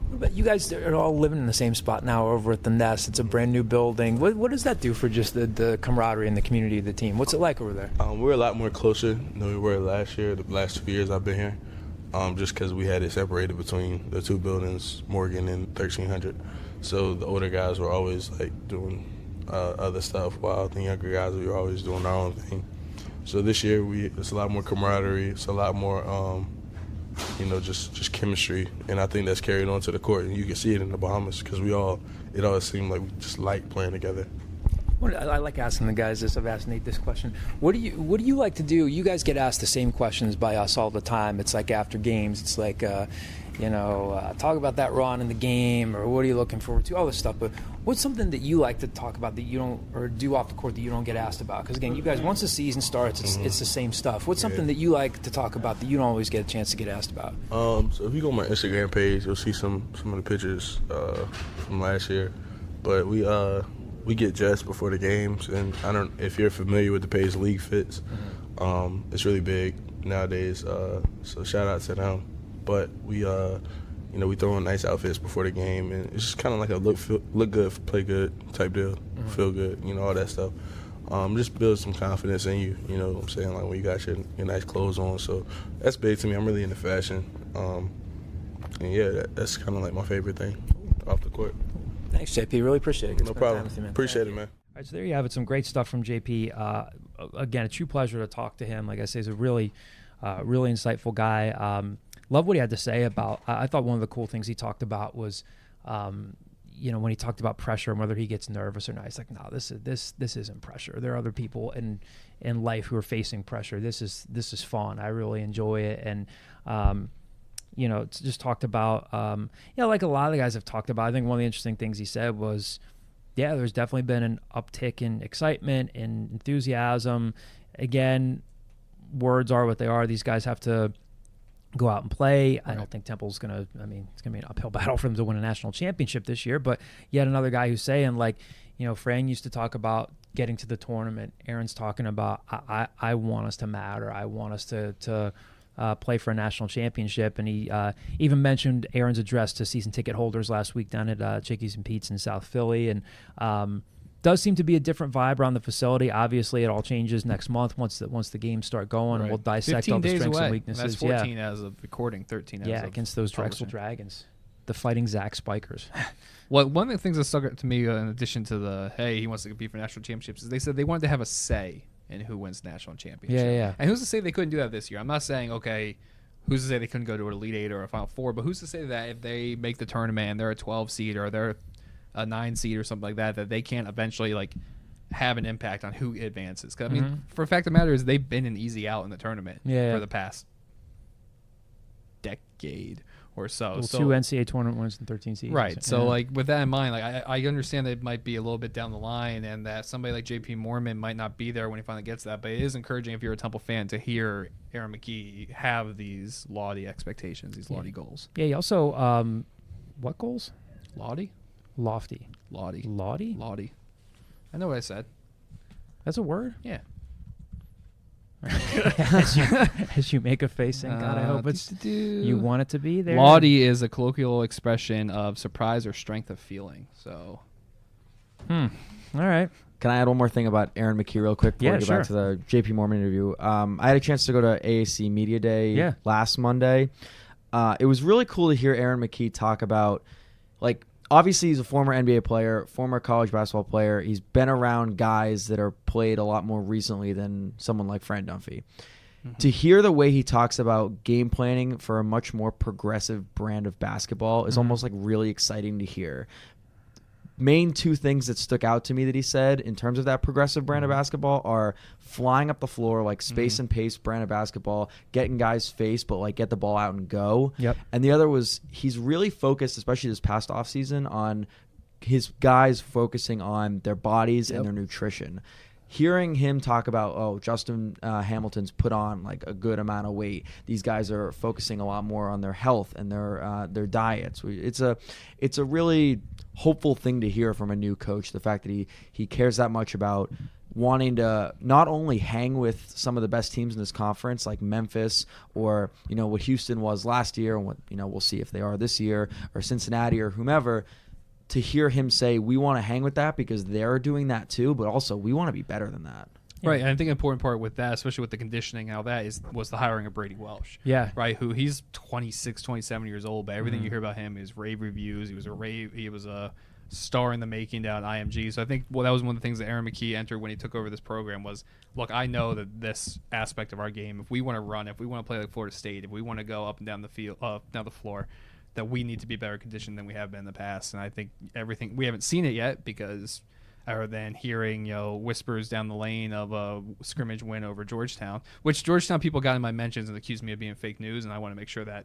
But you guys are all living in the same spot now over at the Nest. It's a brand new building. What does that do for just the camaraderie and the community of the team? What's it like over there? We're a lot more closer than we were last year, the last 2 years I've been here, just because we had it separated between the 2 buildings, Morgan and 1300. So the older guys were always doing other stuff, while the younger guys, we were always doing our own thing. So this year it's a lot more camaraderie. It's a lot more just chemistry, and I think that's carried on to the court, and you can see it in the Bahamas, because it always seemed like we just like playing together. I like asking the guys this. I've asked Nate this question. What do you like to do? You guys get asked the same questions by us all the time. It's like after games. It's like, talk about that run in the game, or what are you looking forward to? All this stuff. But what's something that you like to talk about that you don't, or do off the court that you don't get asked about? Because again, you guys, once the season starts, it's the same stuff. What's something that you like to talk about that you don't always get a chance to get asked about? So if you go on my Instagram page, you'll see some of the pictures from last year. But we get dressed before the games, and I don't if you're familiar with the page League Fits. It's really big nowadays, so shout out to them. But we throw on nice outfits before the game, and it's just kind of like a look good, play good type deal, feel good, all that stuff. Just build some confidence in you, you know what I'm saying, like when you got your nice clothes on. So that's big to me. I'm really into fashion, and yeah, that's kind of like my favorite thing off the court. Thanks, JP. Really appreciate it. Good No spend problem. time with you, man. Appreciate it, man. All right, so there you have it. Some great stuff from JP. Again, a true pleasure to talk to him. Like I say, he's a really insightful guy. Love what he had to say about. I thought one of the cool things he talked about was, when he talked about pressure and whether he gets nervous or not. He's like, no, this isn't pressure. There are other people in life who are facing pressure. This is fun. I really enjoy it. And it's just talked about, like a lot of the guys have talked about. I think one of the interesting things he said was, there's definitely been an uptick in excitement and enthusiasm. Again, words are what they are. These guys have to go out and play. I don't think Temple's going to, it's going to be an uphill battle for them to win a national championship this year. But yet another guy who's saying, like, Fran used to talk about getting to the tournament. Aaron's talking about, I want us to matter. I want us to play for a national championship. And he even mentioned Aaron's address to season ticket holders last week down at Chickies and Pete's in South Philly. And does seem to be a different vibe around the facility. Obviously, it all changes next month once the games start going, and we'll dissect all the strengths and weaknesses. That's 14 as of recording, 13 as of against those Drexel Dragons, the Fighting Zach Spikers. Well, one of the things that stuck out to me, in addition to the he wants to compete for national championships, is they said they wanted to have a say in who wins the national championship. Yeah. And who's to say they couldn't do that this year? I'm not saying who's to say they couldn't go to an Elite Eight or a Final Four, but who's to say that if they make the tournament and they're a 12 seed or they're a 9 seed or something like that they can't eventually have an impact on who advances? Because for a fact of the matter is they've been an easy out in the tournament for the past decade or so. Well, 2 NCAA tournament wins and 13 seasons. Right. So with that in mind, I understand that it might be a little bit down the line and that somebody like JP Moorman might not be there when he finally gets that, but it is encouraging if you're a Temple fan to hear Aaron McKee have these lofty expectations, these lofty goals. Yeah. He also what goals? Lofty. Lofty. Lofty. I know what I said. That's a word? Yeah. As you make a face saying, God, I hope you want it to be there. Lofty is a colloquial expression of surprise or strength of feeling. So. All right. Can I add one more thing about Aaron McKee real quick before we go back to the JP Moorman interview? I had a chance to go to AAC Media Day last Monday. It was really cool to hear Aaron McKee talk about, obviously he's a former NBA player, former college basketball player. He's been around guys that are played a lot more recently than someone like Fran Dunphy. To hear the way he talks about game planning for a much more progressive brand of basketball is almost really exciting to hear. Main 2 things that stuck out to me that he said in terms of that progressive brand of basketball are flying up the floor, space and pace brand of basketball, getting guys face, but get the ball out and go. Yep. And the other was he's really focused, especially this past offseason, on his guys focusing on their bodies and their nutrition. Hearing him talk about, Justin Hamilton's put on a good amount of weight. These guys are focusing a lot more on their health and their diets. It's a really hopeful thing to hear from a new coach. The fact that he cares that much about wanting to not only hang with some of the best teams in this conference, like Memphis or what Houston was last year, and what we'll see if they are this year, or Cincinnati or whomever. To hear him say we want to hang with that because they're doing that too, but also we want to be better than that. Right, and I think an important part with that, especially with the conditioning, how that was the hiring of Brady Welsh. Yeah. Right, who he's 26, 27 years old, but everything you hear about him is rave reviews. He was a star in the making down at IMG. So I think that was one of the things that Aaron McKee entered when he took over this program was, look, I know that this aspect of our game, if we want to run, if we want to play like Florida State, if we want to go up and down the field, down the floor, that we need to be better conditioned than we have been in the past. And I think everything, we haven't seen it yet because other than hearing, whispers down the lane of a scrimmage win over Georgetown, which Georgetown people got in my mentions and accused me of being fake news. And I want to make sure that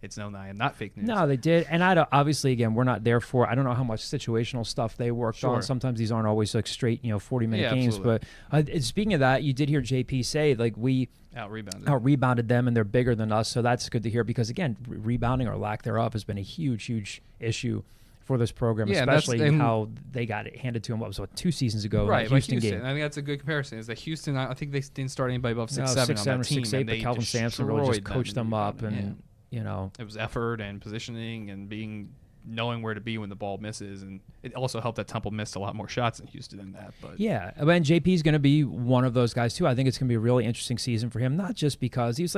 it's known that I am not fake news. No, they did. And obviously, again, we're not there for, I don't know how much situational stuff they worked on. Sometimes these aren't always straight, 40-minute games. Absolutely. But speaking of that, you did hear JP say, we out-rebounded them, and they're bigger than us. So that's good to hear because, again, rebounding or lack thereof has been a huge, huge issue for this program, especially how they got it handed to them, 2 seasons ago in the Houston game. I think that's a good comparison. Is that Houston, I think they didn't start anybody above 6'7" on that team. 6'8", but Calvin Sampson really just coached them up. And it was effort and positioning and knowing where to be when the ball misses, and it also helped that Temple missed a lot more shots in Houston than that. But yeah, and JP's going to be one of those guys too. I think it's going to be a really interesting season for him, not just because he's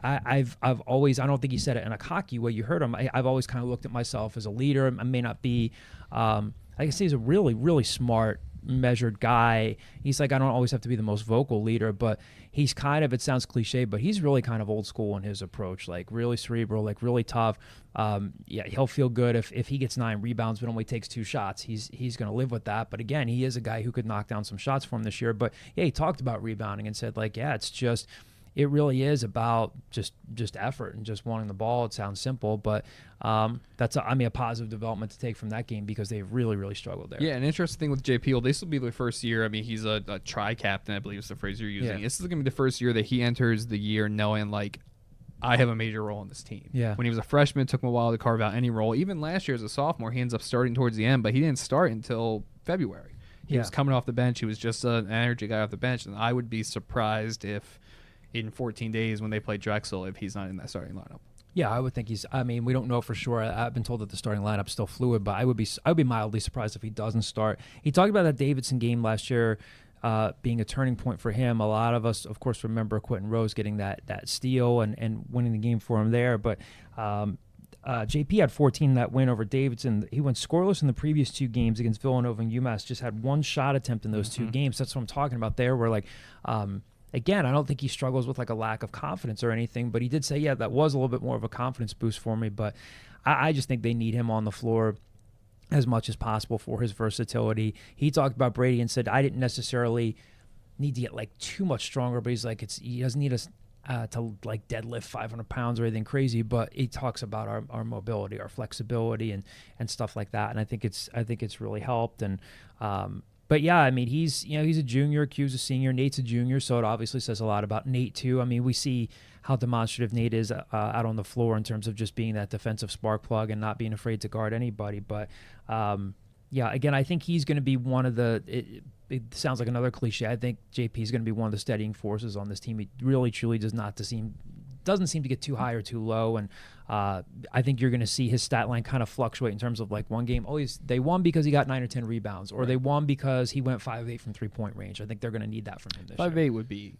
I've always, I don't think he said it in a cocky way. You heard him. I've always kind of looked at myself as a leader. I may not be, I can say he's a really, really smart, measured guy. He's I don't always have to be the most vocal leader, but he's kind of, it sounds cliche, but he's really kind of old school in his approach, really cerebral, really tough. He'll feel good if he gets 9 rebounds but only takes 2 shots. He's going to live with that. But again, he is a guy who could knock down some shots for him this year. But yeah, he talked about rebounding and said it's just, it really is about just effort and just wanting the ball. It sounds simple, but that's a positive development to take from that game because they've really, really struggled there. Yeah, an interesting thing with JP, this will be the first year. He's a tri-captain, I believe is the phrase you're using. Yeah. This is going to be the first year that he enters the year knowing I have a major role in this team. Yeah. When he was a freshman, it took him a while to carve out any role. Even last year as a sophomore, he ends up starting towards the end, but he didn't start until February. He was coming off the bench. He was just an energy guy off the bench, and I would be surprised if in 14 days when they play Drexel, if he's not in that starting lineup. Yeah, I would think he's. I mean, we don't know for sure. I've been told that the starting lineup's still fluid, but I would be mildly surprised if he doesn't start. He talked about that Davidson game last year being a turning point for him. A lot of us, of course, remember Quentin Rose getting that steal and winning the game for him there. But JP had 14 in that win over Davidson. He went scoreless in the previous 2 games against Villanova and UMass. Just had 1 shot attempt in those 2 games. That's what I'm talking about there. Where like. Again, I don't think he struggles with like a lack of confidence or anything, but he did say, yeah, that was a little bit more of a confidence boost for me. But I just think they need him on the floor as much as possible for his versatility. He talked about Brady and said, I didn't necessarily need to get like too much stronger, but he's like, he doesn't need us to like deadlift 500 pounds or anything crazy, but he talks about our mobility, our flexibility and stuff like that. And I think it's really helped. And, but yeah, I mean, he's a junior, Q's a senior, Nate's a junior, so it obviously says a lot about Nate too. I mean, we see how demonstrative Nate is out on the floor in terms of just being that defensive spark plug and not being afraid to guard anybody. But yeah, again, I think he's going to be one of the. It sounds like another cliche. I think JP is going to be one of the steadying forces on this team. He really, truly doesn't seem to get too high or too low, and I think you're going to see his stat line kind of fluctuate in terms of like one game. They won because he got 9 or 10 rebounds, or they won because he went 5 of 8 from 3-point range. I think they're going to need that from him this 5 of year. 8 would be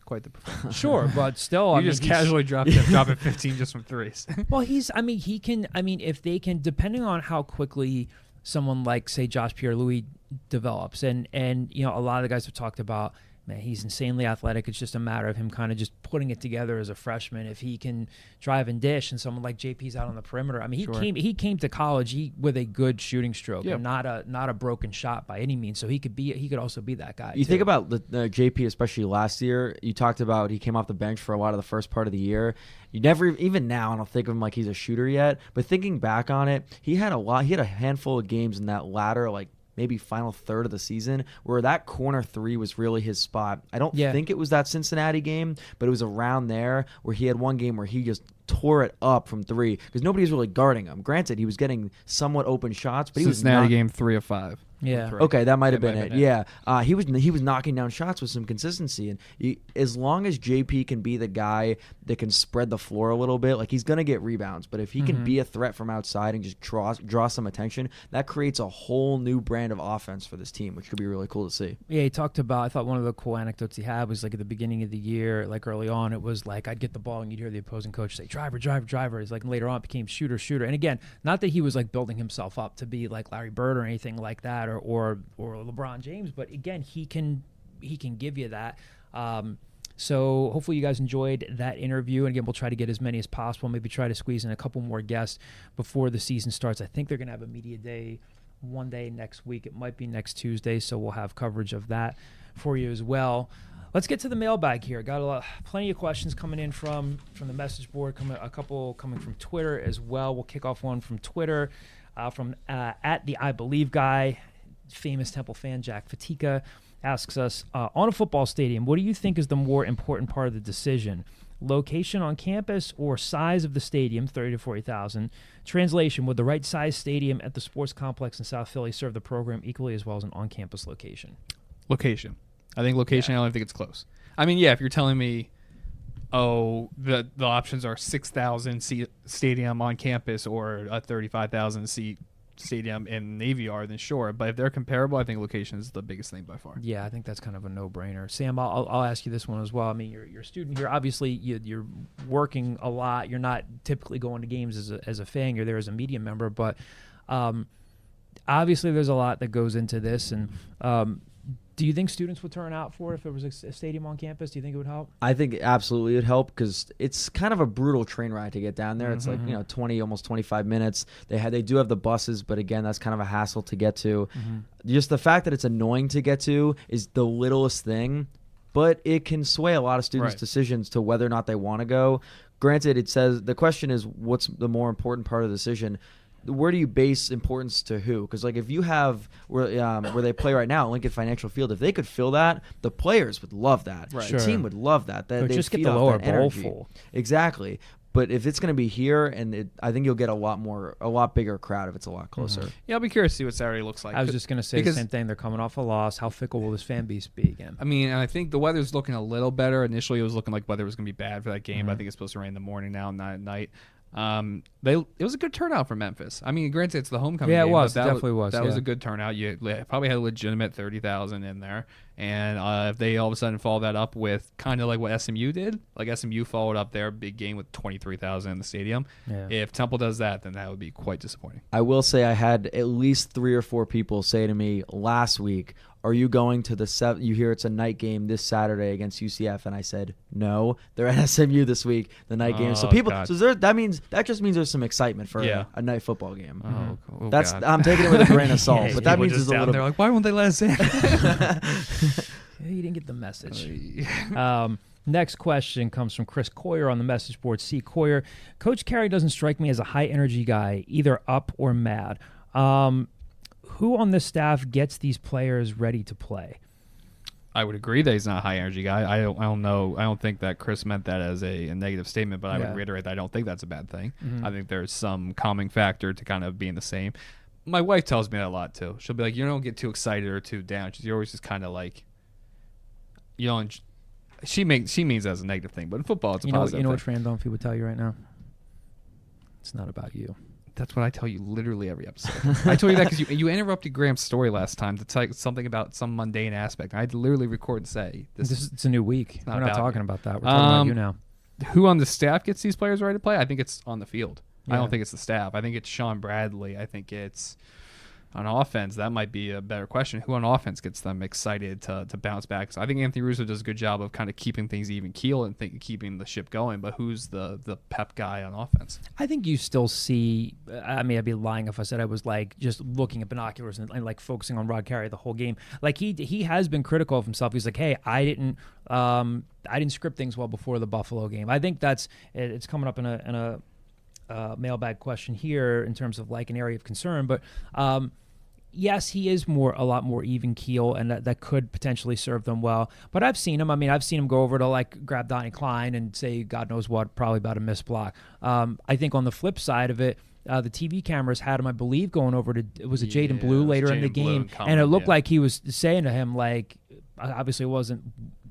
quite the performance. Sure, but still, you just casually dropping 15 just from threes. Well, if they can, depending on how quickly someone like say Josh Pierre-Louis develops, and a lot of the guys have talked about. Man, he's insanely athletic. It's just a matter of him kind of just putting it together as a freshman. If he can drive and dish, and someone like JP's out on the perimeter. I mean, he came to college with a good shooting stroke, and not a broken shot by any means. So he could also be that guy. You think about the JP, especially last year. You talked about he came off the bench for a lot of the first part of the year. You never, even now, I don't think of him like he's a shooter yet. But thinking back on it, he had a handful of games in that latter maybe final third of the season where that corner 3 was really his spot. I don't think it was that Cincinnati game, but it was around there where he had one game where he just tore it up from 3 because nobody was really guarding him. Granted, he was getting somewhat open shots, but he was Cincinnati game 3 of 5. Yeah. Okay, that might have been it. Yeah. He was knocking down shots with some consistency, and as long as JP can be the guy that can spread the floor a little bit, like he's gonna get rebounds. But if he can be a threat from outside and just draw some attention, that creates a whole new brand of offense for this team, which could be really cool to see. Yeah, he talked about. I thought one of the cool anecdotes he had was like at the beginning of the year, like early on, it was like I'd get the ball and you'd hear the opposing coach say driver, driver, driver. It's like later on it became shooter, shooter. And again, not that he was like building himself up to be like Larry Bird or anything like that, or LeBron James, but again, he can give you that. So hopefully you guys enjoyed that interview, and again, we'll try to get as many as possible. Maybe try to squeeze in a couple more guests before the season starts. I think they're going to have a media day one day next week. It might be next Tuesday, so we'll have coverage of that for you as well. Let's get to the mailbag here. Got plenty of questions coming in from the message board. A couple coming from Twitter as well. We'll kick off one from Twitter from at the I Believe guy. Famous Temple fan Jack Fatika asks us, on a football stadium, what do you think is the more important part of the decision? Location on campus or size of the stadium, 30 to 40,000? Translation, would the right size stadium at the sports complex in South Philly serve the program equally as well as an on-campus location? Location. I think location, I don't think it's close. I mean, yeah, if you're telling me, the options are 6,000 seat stadium on campus or a 35,000 seat stadium in Navy Yard, then sure. But if they're comparable, I think location is the biggest thing by far. Yeah, I think that's kind of a no-brainer. Sam, I'll ask you this one as well. I mean, you're a student here. Obviously, you're working a lot. You're not typically going to games as a fan. You're there as a media member. But obviously, there's a lot that goes into this. And do you think students would turn out for it if there was a stadium on campus? Do you think it would help? I think absolutely it would help because it's kind of a brutal train ride to get down there. It's like 20, almost 25 minutes. They do have the buses, but again, that's kind of a hassle to get to. Just the fact that it's annoying to get to is the littlest thing, but it can sway a lot of students' decisions to whether or not they want to go. Granted, it says the question is what's the more important part of the decision. where do you base importance to who? Because like if you have where they play right now at Lincoln Financial Field, if they could fill that, the players would love that. Right. The Sure. team would love that. Or They'd just get feed the off lower that bowl energy. full. Exactly. But if it's going to be here, and I think you'll get a lot bigger crowd if it's a lot closer. Yeah, I'll be curious to see what Saturday looks like. I was just going to say the Because- same thing. They're coming off a loss. How fickle will this fan base be again? I mean, and I think the weather's looking a little better. Initially, it was looking like weather was going to be bad for that game. But I think it's supposed to rain in the morning now, not at night. It was a good turnout for Memphis. I mean, granted, it's the homecoming Yeah, it game. was. But It definitely was, That was yeah. a good turnout. You probably had a legitimate 30,000 in there. And if they all of a sudden follow that up with kind of like what SMU did, like SMU followed up their big game with 23,000 in the stadium. Yeah. If Temple does that, then that would be quite disappointing. I will say I had at least 3 or 4 people say to me last week, "Are you going to the you hear it's a night game this Saturday against UCF?" And I said, "No, they're at SMU this week, the night game." So Oh, people, God. that just means there's some excitement for Yeah. a night football game. Oh, That's God. I'm taking it with a grain of salt, Yeah, but that People means just there's a down little. there like, why won't they let us in? Yeah, you didn't get the message. Next question comes from Chris Coyer on the message board. C. Coyer, Coach Carey doesn't strike me as a high energy guy, either up or mad. Who on the staff gets these players ready to play? I would agree that he's not a high energy guy. I don't know. I don't think that Chris meant that as a negative statement, but I Yeah. would reiterate that I don't think that's a bad thing. I think there's some calming factor to kind of being the same. My wife tells me that a lot too. She'll be like, "You don't get too excited or too down." You're always just kind of like, you know. She means that as a negative thing, but in football, it's a positive. You know thing. what Fran Dunphy would tell you right now? It's not about you. That's what I tell you literally every episode. I told you that because you interrupted Graham's story last time to tell something about some mundane aspect. I had to literally record and say It's a new week. not We're not about talking you. about that. We're talking about you now. Who on the staff gets these players ready to play? I think it's on the field. I Yeah. don't think it's the staff. I think it's Sean Bradley. I think it's on offense. That might be a better question. Who on offense gets them excited to bounce back? So I think Anthony Russo does a good job of kind of keeping things even keel and keeping the ship going. But who's the pep guy on offense? I think you still see. I mean, I'd be lying if I said I was like just looking at binoculars and like focusing on Rod Carey the whole game. Like he has been critical of himself. He's like, hey, I didn't script things well before the Buffalo game. I think it's coming up in a mailbag question here in terms of like an area of concern, but. Yes, he is a lot more even keel, and that could potentially serve them well. But I've seen him. I mean, I've seen him go over to like grab Donnie Klein and say God knows what, probably about a missed block. I think on the flip side of it, the TV cameras had him, I believe, going over to was it Jaden Blue it was later in the Jaden Blue game, and Coleman, and it looked yeah. like he was saying to him like, obviously it wasn't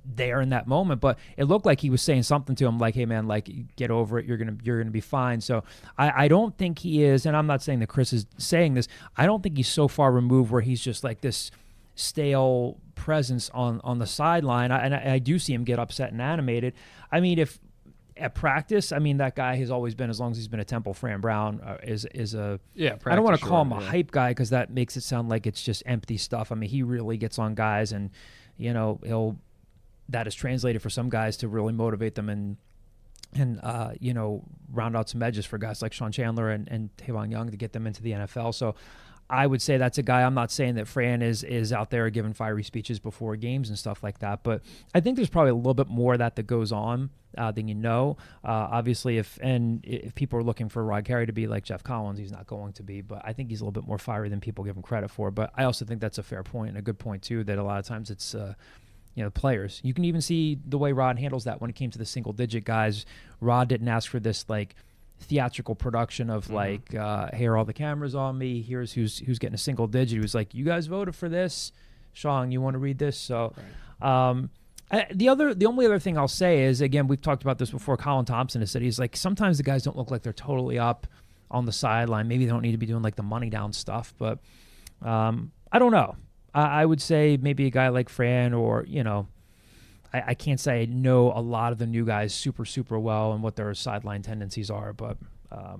there in that moment, but it looked like he was saying something to him like, hey man, like get over it, you're gonna be fine. So I don't think he is, and I'm not saying that Chris is saying this, I don't think he's so far removed where he's just like this stale presence on the sideline. I do see him get upset and animated. I mean, if at practice, I mean, that guy has always been, as long as he's been at Temple, Fran Brown is a I don't want to call him a hype guy because that makes it sound like it's just empty stuff. I mean, he really gets on guys, and that is translated for some guys to really motivate them and round out some edges for guys like Sean Chandler and Tavon Young to get them into the NFL. So I would say that's a guy. I'm not saying that Fran is out there giving fiery speeches before games and stuff like that, but I think there's probably a little bit more of that goes on than obviously, if people are looking for Rod Carey to be like Jeff Collins, he's not going to be, but I think he's a little bit more fiery than people give him credit for. But I also think that's a fair point and a good point too, that a lot of times it's players. You can even see the way Rod handles that when it came to the single-digit guys. Rod didn't ask for this like theatrical production of like, here are all the cameras on me. Here's who's getting a single digit. He was like, you guys voted for this. Sean, you want to read this? So, the only other thing I'll say is, again, we've talked about this before. Colin Thompson has said, he's like, sometimes the guys don't look like they're totally up on the sideline. Maybe they don't need to be doing like the money down stuff, but I don't know. I would say maybe a guy like Fran, or, I can't say I know a lot of the new guys super, super well and what their sideline tendencies are, but I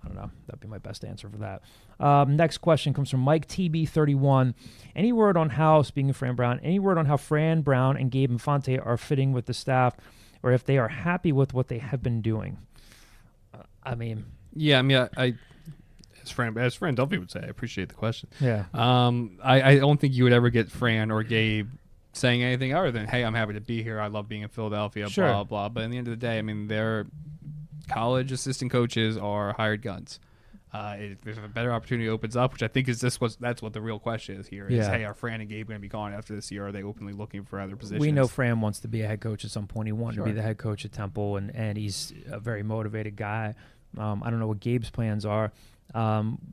don't know. That'd be my best answer for that. Next question comes from Mike TB31. Any word on how, speaking of Fran Brown, any word on how Fran Brown and Gabe Infante are fitting with the staff, or if they are happy with what they have been doing? As Fran Duffy would say, I appreciate the question. Yeah. I don't think you would ever get Fran or Gabe saying anything other than, hey, I'm happy to be here. I love being in Philadelphia, Sure. blah, blah. But at the end of the day, I mean, their college assistant coaches are hired guns. If a better opportunity opens up, which I think is that's what the real question is here. Is Yeah. hey, are Fran and Gabe going to be gone after this year? Are they openly looking for other positions? We know Fran wants to be a head coach at some point. He wanted to be Sure. the head coach at Temple, and he's a very motivated guy. I don't know what Gabe's plans are.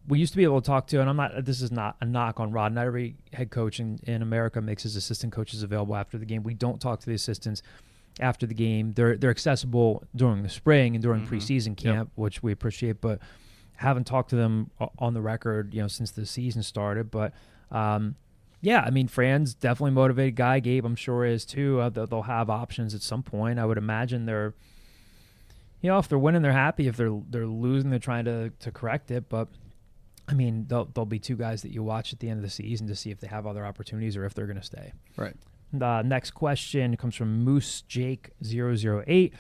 We used to be able to talk to, and this is not a knock on Rod. Not every head coach in America makes his assistant coaches available after the game. We don't talk to the assistants after the game. They're accessible during the spring and during preseason camp, which we appreciate, but haven't talked to them on the record, since the season started. But yeah, I mean, Fran's definitely a motivated guy. Gabe, I'm sure, is too. They'll have options at some point. I would imagine they're, if they're winning, they're happy. If they're losing, they're trying to correct it. But I mean, there'll be two guys that you watch at the end of the season to see if they have other opportunities or if they're going to stay. Right. The next question comes from Moose Jake 008.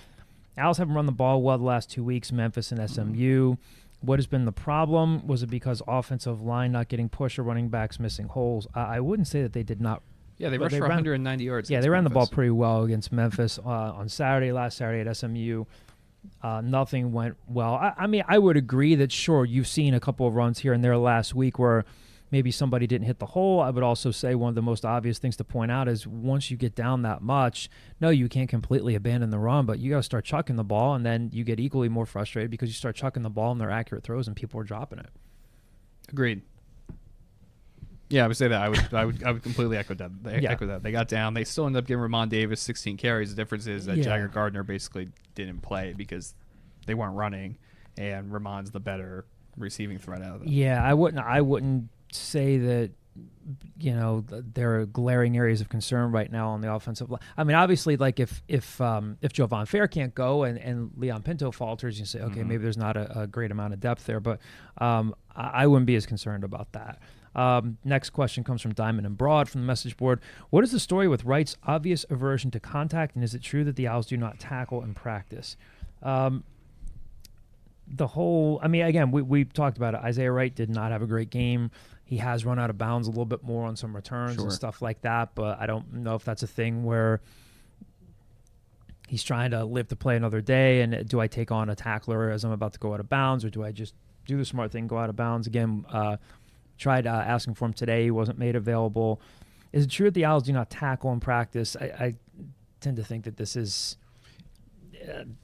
Owls haven't run the ball well the last 2 weeks. Memphis and SMU. What has been the problem? Was it because offensive line not getting push or running backs missing holes? I wouldn't say that they did not. Yeah, they rushed for 190 yards. Yeah, they ran the ball pretty well against Memphis on last Saturday at SMU. Nothing went well. I mean, I would agree that, sure, you've seen a couple of runs here and there last week where maybe somebody didn't hit the hole. I would also say one of the most obvious things to point out is once you get down that much, no, you can't completely abandon the run, but you got to start chucking the ball, and then you get equally more frustrated because you start chucking the ball and they're accurate throws and people are dropping it. Agreed. Yeah, I would say that. I would completely echo that. Echo that. They got down. They still ended up giving Ramon Davis 16 carries. The difference is that Jagger Gardner basically didn't play because they weren't running, and Ramon's the better receiving threat out of them. Yeah, I wouldn't say that, there are glaring areas of concern right now on the offensive line. I mean, obviously, like if Jovan Fair can't go and Leon Pinto falters, you say, okay, maybe there's not a great amount of depth there, but I wouldn't be as concerned about that. Next question comes from Diamond and Broad from the message board. What is the story with Wright's obvious aversion to contact, and is it true that the Owls do not tackle in practice? Again, we've talked about it. Isaiah Wright did not have a great game. He has run out of bounds a little bit more on some returns and stuff like that, but I don't know if that's a thing where he's trying to live to play another day, and do I take on a tackler as I'm about to go out of bounds, or do I just do the smart thing, go out of bounds? Again, tried asking for him today. He wasn't made available. Is it true that the Owls do not tackle in practice? I tend to think that this is fan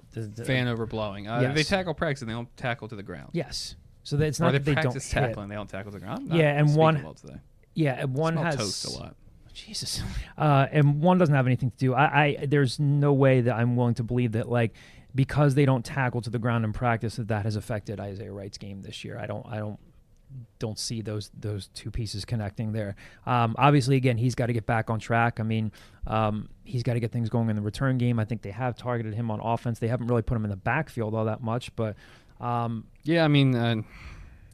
overblowing. Yes. They tackle practice and they don't tackle to the ground. Yes. So that it's not or they that they practice don't tackling, they don't tackle to the ground. And one Smell has toast a lot. Jesus. And one doesn't have anything to do. There's no way that I'm willing to believe that, like, because they don't tackle to the ground in practice, that has affected Isaiah Wright's game this year. I don't see those two pieces connecting there. Obviously, again, he's got to get back on track. I mean, he's got to get things going in the return game. I think they have targeted him on offense. They haven't really put him in the backfield all that much, but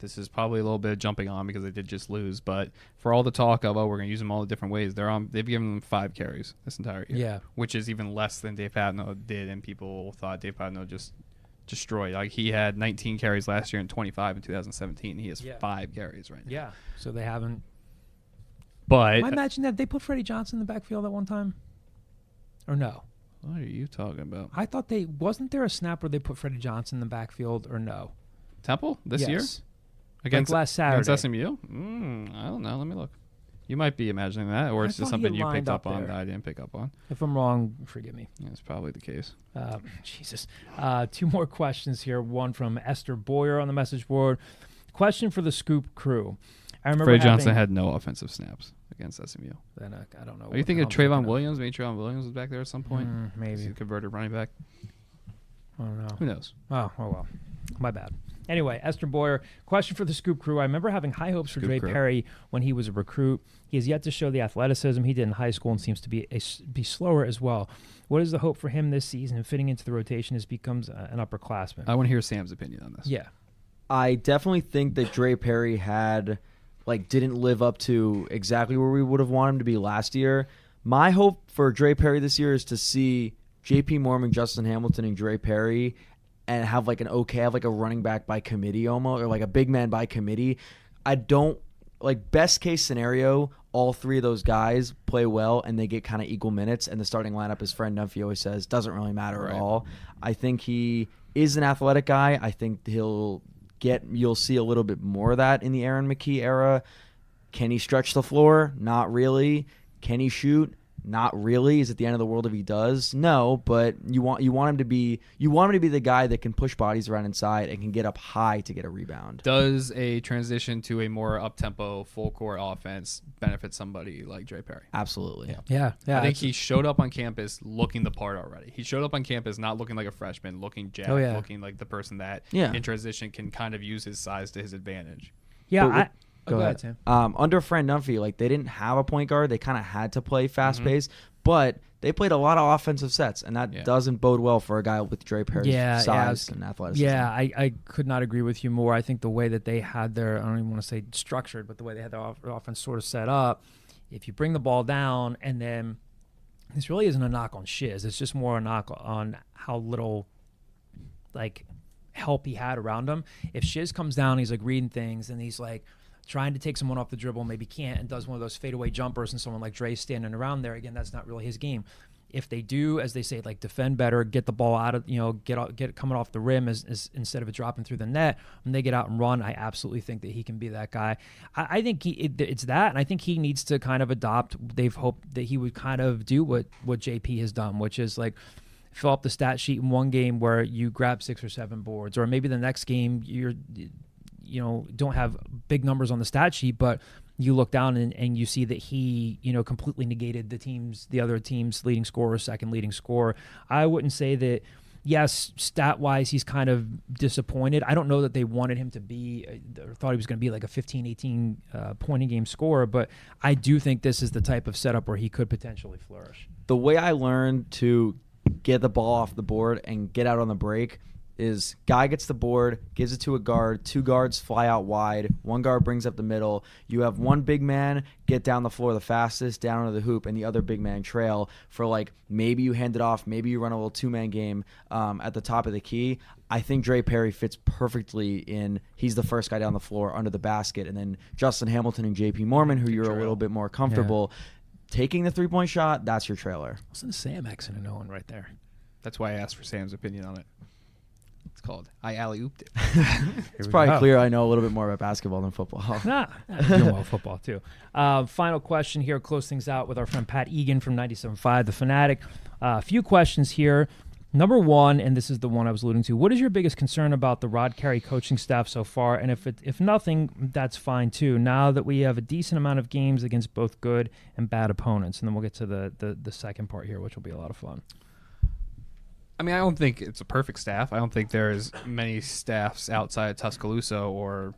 this is probably a little bit of jumping on because they did just lose. But for all the talk of, we're going to use them all the different ways, they've given them 5 carries this entire year. Yeah. Which is even less than Dave Patno did, and people thought Dave Patno just destroyed. Like, he had 19 carries last year and 25 in 2017. He has 5 carries right now. Yeah. So they haven't. But Am I imagining that they put Freddie Johnson in the backfield at one time? Or no? What are you talking about? I thought wasn't there a snap where they put Freddie Johnson in the backfield, or no? Temple this year? Against last Saturday. Against SMU? I don't know. Let me look. You might be imagining that, or it's just something you picked up on that I didn't pick up on. If I'm wrong, forgive me. Yeah, it's probably the case. Jesus. 2 more questions here. One from Esther Boyer on the message board. Question for the Scoop crew. I remember Freddie Johnson had no offensive snaps against SMU. Then I don't know. Are you thinking of Trayvon Williams? Maybe Trayvon Williams was back there at some point? Maybe. He converted running back. I don't know. Who knows? Oh well. My bad. Anyway, Esther Boyer, question for the Scoop crew. I remember having high hopes for Dre Perry when he was a recruit. He has yet to show the athleticism he did in high school and seems to be slower as well. What is the hope for him this season and fitting into the rotation as he becomes an upperclassman? I want to hear Sam's opinion on this. Yeah. I definitely think that Dre Perry didn't live up to exactly where we would have wanted him to be last year. My hope for Dre Perry this year is to see JP Moorman, Justin Hamilton, and Dre Perry and have a running back by committee almost, or like a big man by committee. I don't best case scenario, all 3 of those guys play well and they get kind of equal minutes, and the starting lineup, as Fred Dunphy always says, doesn't really matter at all. I think he is an athletic guy. I think he'll you'll see a little bit more of that in the Aaron McKee era. Can he stretch the floor? Not really. Can he shoot? Not really. Is it the end of the world if he does? No, but you want him to be the guy that can push bodies around inside and can get up high to get a rebound. Does a transition to a more up-tempo, full-court offense benefit somebody like Dre Perry? Absolutely. Yeah. I think he showed up on campus looking the part already. He showed up on campus not looking like a freshman, looking jacked, looking like the person that in transition can kind of use his size to his advantage. Yeah, Go ahead, Tim. Under Fran Dunphy, like they didn't have a point guard. They kind of had to play fast-paced, but they played a lot of offensive sets, and that doesn't bode well for a guy with Dre Perry's size and athleticism. Yeah, I could not agree with you more. I think the way that they had their, I don't even want to say structured, but the way they had their offense sort of set up, if you bring the ball down, and then this really isn't a knock on Shiz. It's just more a knock on how little, like, help he had around him. If Shiz comes down, he's like reading things, and he's like trying to take someone off the dribble, maybe can't, and does one of ththose fadeaway jumpers, and someone like Dre standing around there, again, that's not really his game. If they do, as they say, like defend better, get the ball out of, get it coming off the rim as instead of it dropping through the net, when they get out and run, I absolutely think that he can be that guy. I think it's that, and I think he needs to kind of adopt. They've hoped that he would kind of do what JP has done, which is like fill up the stat sheet in one game where you grab 6 or 7 boards, or maybe the next game you're don't have big numbers on the stat sheet, but you look down and you see that he, completely negated the other team's leading scorer, second leading scorer. I wouldn't say that, yes, stat-wise, he's kind of disappointed. I don't know that they wanted him to be, or thought he was going to be like a 15, 18 point-a-game scorer, but I do think this is the type of setup where he could potentially flourish. The way I learned to get the ball off the board and get out on the break is guy gets the board, gives it to a guard, 2 guards fly out wide, 1 guard brings up the middle. You have 1 big man get down the floor the fastest, down to the hoop, and the other big man trail for, like, maybe you hand it off, maybe you run a little 2-man game at the top of the key. I think Dre Perry fits perfectly in, he's the first guy down the floor under the basket, and then Justin Hamilton and JP Moorman, who you're a little bit more comfortable taking the 3-point shot, that's your trailer. Listen to Sam Xing and Owen right there. That's why I asked for Sam's opinion on it. It's called I alley-ooped it. It's probably clear I know a little bit more about basketball than football. Nah, doing well football too. Final question here, close things out with our friend Pat Egan from 97.5, The Fanatic. A few questions here. Number 1, and this is the one I was alluding to, what is your biggest concern about the Rod Carey coaching staff so far? And if nothing, that's fine too, now that we have a decent amount of games against both good and bad opponents. And then we'll get to the second part here, which will be a lot of fun. I mean, I don't think it's a perfect staff. I don't think there's many staffs outside of Tuscaloosa or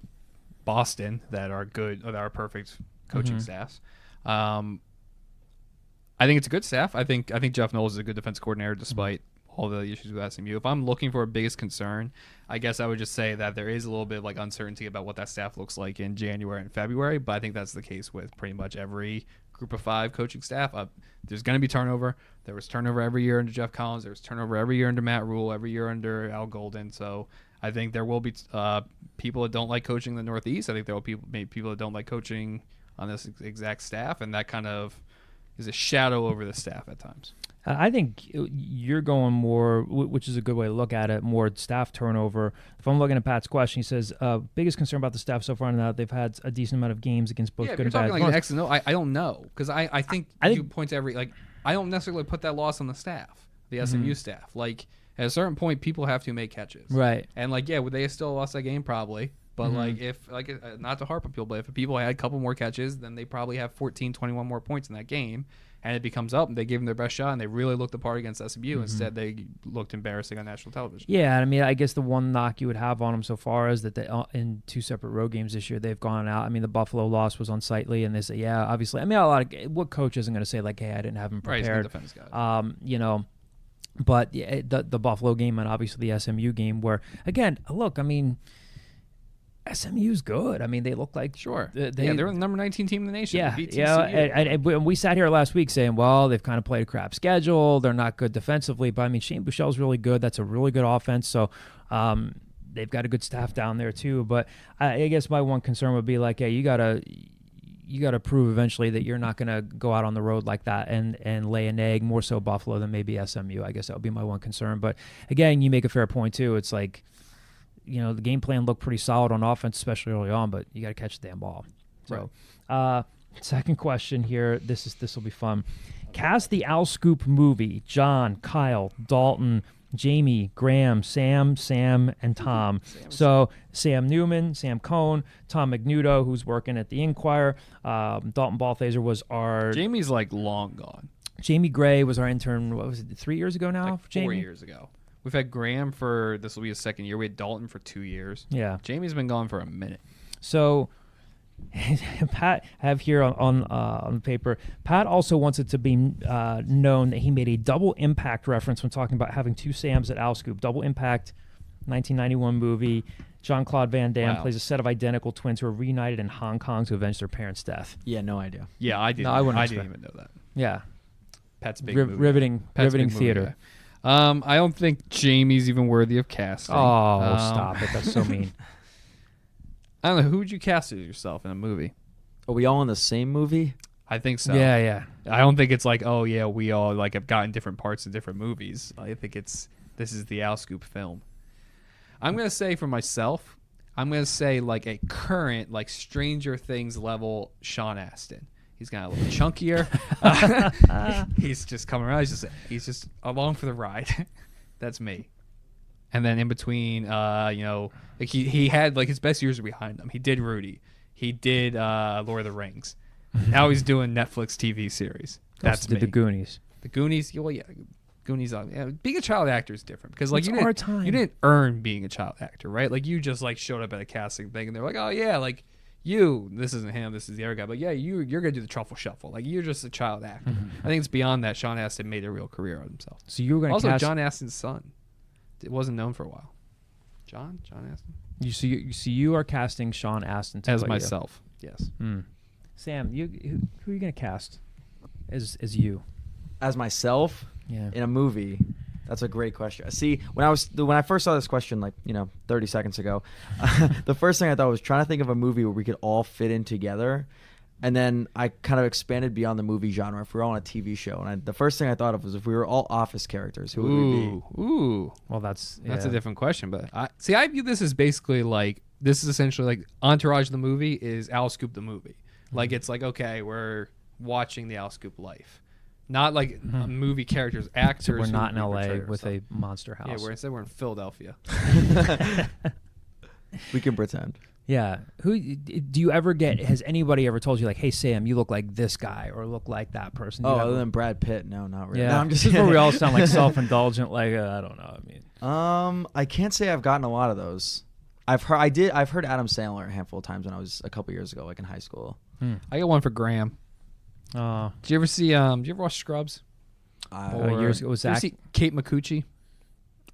Boston that are good or that are perfect coaching staffs. I think it's a good staff. I think Jeff Knowles is a good defense coordinator despite all the issues with SMU. If I'm looking for a biggest concern, I guess I would just say that there is a little bit of like uncertainty about what that staff looks like in January and February, but I think that's the case with pretty much every group of 5 coaching staff. There's going to be turnover. There was turnover every year under Jeff Collins. There was turnover every year under Matt Rule, every year under Al Golden. So I think there will be people that don't like coaching in the Northeast. I think there will be people that don't like coaching on this exact staff, and that kind of is a shadow over the staff at times. I think you're going more, which is a good way to look at it, more staff turnover. If I'm looking at Pat's question, he says, biggest concern about the staff so far now that they've had a decent amount of games against both good and bad. You're talking like an X and O. I don't know, because I think you point to every, like, I don't necessarily put that loss on the staff, the SMU staff. Like, at a certain point, people have to make catches. Right. And, like, would they have still lost that game? Probably. But, like, if, like, not to harp on people, but if people had a couple more catches, then they probably have 14, 21 more points in that game. And it becomes up, and they gave them their best shot, and they really looked the part against SMU. Instead, they looked embarrassing on national television. Yeah, I mean, I guess the one knock you would have on them so far is that they, in 2 separate road games this year, they've gone out. I mean, the Buffalo loss was unsightly, and they say, yeah, obviously. I mean, what coach isn't going to say, like, hey, I didn't have him prepared. Right, he's going to defend his guys. But the Buffalo game and obviously the SMU game where, again, look, I mean, SMU's good. I mean, they look like they're the number 19 team in the nation. Yeah, they beat yeah. TCU. And we sat here last week saying, well, they've kind of played a crap schedule. They're not good defensively, but I mean, Shane Buechele's really good. That's a really good offense. So they've got a good staff down there too. But I guess my one concern would be like, hey, you gotta prove eventually that you're not gonna go out on the road like that and lay an egg. More so Buffalo than maybe SMU. I guess that would be my one concern. But again, you make a fair point too. It's like, the game plan looked pretty solid on offense, especially early on, but you got to catch the damn ball. So, second question here. This will be fun. Cast the Al Scoop movie. John, Kyle, Dalton, Jamie, Graham, Sam, and Tom. So Sam Newman, Sam Cohn, Tom Magnudo, who's working at the Inquirer. Dalton Balthaser was our... Jamie's like long gone. Jamie Gray was our intern, what was it, 3 years ago now? Like 4 Jamie? years ago. We've had Graham for, this will be his second year. We had Dalton for 2 years. Yeah. Jamie's been gone for a minute. So Pat have here on the paper, Pat also wants it to be known that he made a double impact reference when talking about having two Sams at Al Scoop. Double impact, 1991 movie. Jean-Claude Van Damme plays a set of identical twins who are reunited in Hong Kong to avenge their parents' death. Yeah, no idea. Yeah, I didn't. No, I didn't even know that. Yeah. Pat's big movie. Riveting theater. I don't think Jamie's even worthy of casting. Oh, stop it. That's so mean. I don't know. Who would you cast as yourself in a movie? Are we all in the same movie? I think so. Yeah. I don't think it's like, oh, yeah, we all like have gotten different parts of different movies. I think this is the Al Scoop film. I'm going to say for myself, I'm going to say like a current, like Stranger Things level Sean Astin. He's got a little chunkier. He's just coming around. He's just along for the ride. That's me. And then in between, like he had like his best years are behind him. He did Rudy. He did Lord of the Rings. Now he's doing Netflix TV series. That's me. The Goonies. The Goonies. Well, yeah, Goonies. Being a child actor is different because like It's you our time. didn't earn being a child actor, right? Like you just like showed up at a casting thing and they're like, oh yeah, like this isn't him, this is the other guy. But yeah, you're gonna do the truffle shuffle. Like you're just a child actor. I think it's beyond that. Sean Astin made a real career of himself. So you were going to Also, cast... John Astin's son. It wasn't known for a while. John Astin You are casting Sean Astin to as play myself. Yes. you. Sam, who are you going to cast as you? As myself? Yeah. In a movie? That's a great question. See, when I first saw this question, 30 seconds ago, the first thing I thought was trying to think of a movie where we could all fit in together. And then I kind of expanded beyond the movie genre. If we were all on a TV show, and the first thing I thought of was if we were all Office characters, who would we be? Ooh. Well, that's a different question, but I view this as basically like this is essentially like Entourage the movie is Al Scoop the movie. Like it's like okay, we're watching the Al Scoop life, not like movie characters, actors. So we're not in who LA portray with ourselves. a monster house. Yeah, instead we're in Philadelphia. We can pretend. Yeah. Who do you ever get? Has anybody ever told you like, "Hey Sam, you look like this guy," or "Look like that person"? Oh, other than Brad Pitt, no, not really. Yeah. No, I'm just This is where we all sound like self-indulgent. Like I don't know. I mean, I can't say I've gotten a lot of those. I've heard Adam Sandler a handful of times when I was a couple years ago, like in high school. I got one for Graham. Did you ever see? Did you ever watch Scrubs? years ago was Did you that? see Kate McCucci,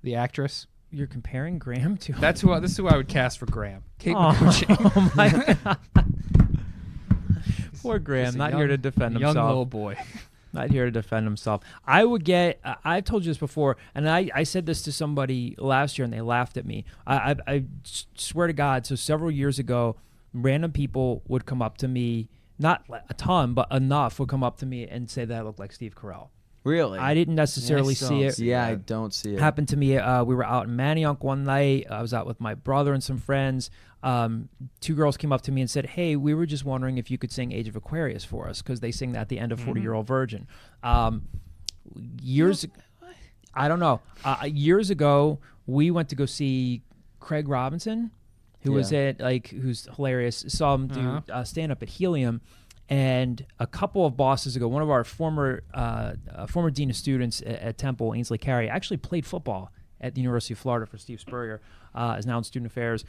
the actress? You're comparing Graham to? This is who I would cast for Graham. Kate Oh, McCucci. oh my God. Poor Graham, Just a not young- here to defend young himself. little boy. Not here to defend himself. I would get. I've told you this before, and I said this to somebody last year, and they laughed at me. I swear to God. So several years ago, random people would come up to me, not a ton, but enough, would come up to me and say that I look like Steve Carell. Really? I didn't necessarily see it. Yeah, I don't see it. Happened to me. We were out in Manayunk one night. I was out with my brother and some friends. Two girls came up to me and said, "Hey, we were just wondering if you could sing Age of Aquarius for us," because they sing that at the end of 40-Year-Old Virgin. Years ago, we went to go see Craig Robinson, who was who's hilarious. Saw him do stand up at Helium. And a couple of bosses ago, one of our former dean of students at Temple, Ainsley Carey, actually played football at the University of Florida for Steve Spurrier, is now in student affairs.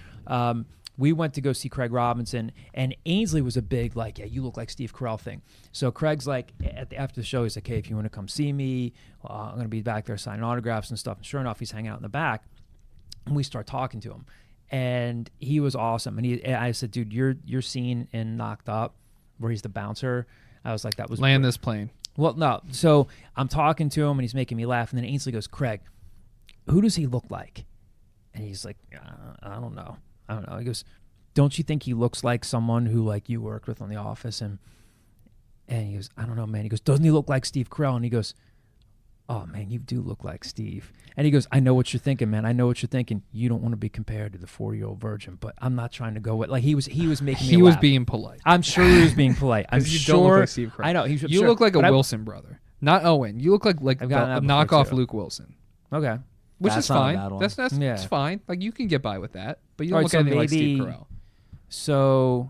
We went to go see Craig Robinson, and Ainsley was a big, like, yeah, you look like Steve Carell thing. So Craig's like, after the show, he's like, hey, if you want to come see me, I'm going to be back there signing autographs and stuff. And sure enough, he's hanging out in the back, and we start talking to him. And he was awesome. And I said, dude, your scene in Knocked Up, where he's the bouncer, I was like, that was Land this plane. Well, no. So I'm talking to him, and he's making me laugh. And then Ainsley goes, Craig, who does he look like? And he's like, I don't know. He goes, don't you think he looks like someone who like you worked with on The Office? And he goes, I don't know, man. He goes, doesn't he look like Steve Carell? And he goes, oh man, you do look like Steve. And he goes, I know what you're thinking, man. I know what you're thinking. You don't want to be compared to the 4-year-old virgin, but I'm not trying to go with, like, he was making me He was laugh. being polite. I'm sure he was being polite. I'm 'Cause you sure. don't look like Steve Carell. I know. You look like a Wilson brother, not Owen. You look like I've a gotten that before, knockoff too. Luke Wilson, Okay. which That's is not a fine. bad one. That's Yeah. it's fine. Like, you can get by with that, but you don't All right, look so anything like Steve maybe- Carell. So,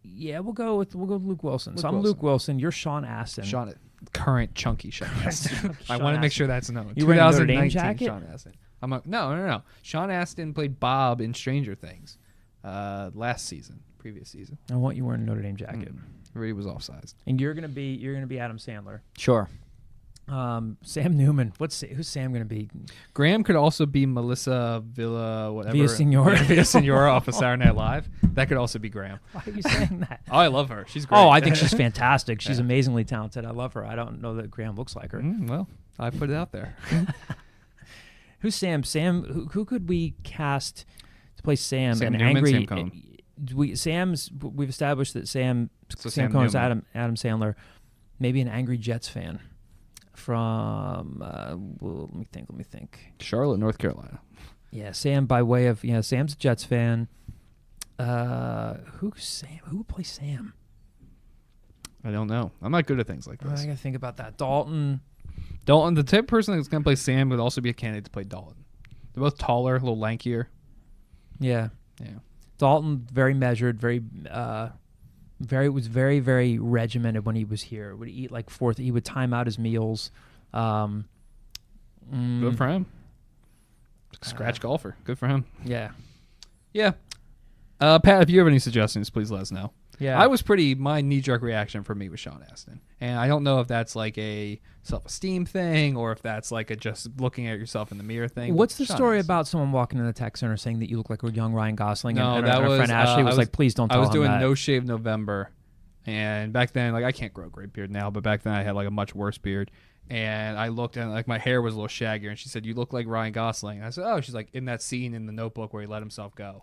yeah, we'll go with Luke Wilson. So I'm Luke Wilson. You're Sean Astin. Sean, current chunky Sean Astin. I Sean want to make Astin. sure that's known. You wearing a Notre Dame 2019 jacket? Sean Astin. No. Sean Astin played Bob in Stranger Things previous season. I want you wearing a Notre Dame jacket. Where he was offsized. And you're gonna be Adam Sandler. Sure. Sam Newman. Who's Sam gonna be? Graham could also be Melissa Villa, whatever. Villasenor. Villasenor off of Saturday Night Live. That could also be Graham. Why are you saying that? Oh, I love her. She's great. Oh, I think she's fantastic. She's Yeah. amazingly talented. I love her. I don't know that Graham looks like her. Well, I put it out there. Who's Sam? Who could we cast to play Sam? Sam an Newman, angry. Sam Cohn. We've established that Sam Sam Cohn is Newman. Adam Sandler. Maybe an angry Jets fan from. Well, let me think. Charlotte, North Carolina. Yeah, Sam by way of Sam's a Jets fan. Who's Sam? Who would play Sam? I don't know. I'm not good at things like I this. gotta think about that. Dalton. Dalton, the type of person that's going to play Sam would also be a candidate to play Dalton. They're both taller, a little lankier. Yeah. Yeah. Dalton, very measured, very very regimented when he was here. Would eat like he would time out his meals. Good for him. Scratch golfer. Good for him. Yeah. Yeah. Pat, if you have any suggestions, please let us know. Yeah. My knee-jerk reaction for me was Sean Astin. And I don't know if that's like a self-esteem thing or if that's like a just looking at yourself in the mirror thing. What's the Sean story Astin. about someone walking in the tech center saying that you look like a young Ryan Gosling? No, and that our was friend Ashley was like, please don't tell I was him doing that. No Shave November. And back then, like, I can't grow a great beard now, but back then I had like a much worse beard. And I looked and like my hair was a little shaggier, and she said, "You look like Ryan Gosling." And I said, "Oh," she's like, "In that scene in The Notebook where he let himself go."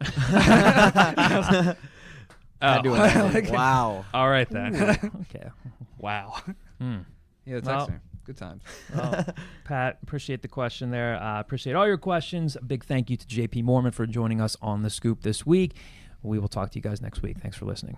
Wow. All right then. Okay. Wow. Hmm. Yeah, the Well- texter. Good times. Well, Pat, appreciate the question there. Appreciate all your questions. A big thank you to JP Moorman for joining us on The Scoop this week. We will talk to you guys next week. Thanks for listening.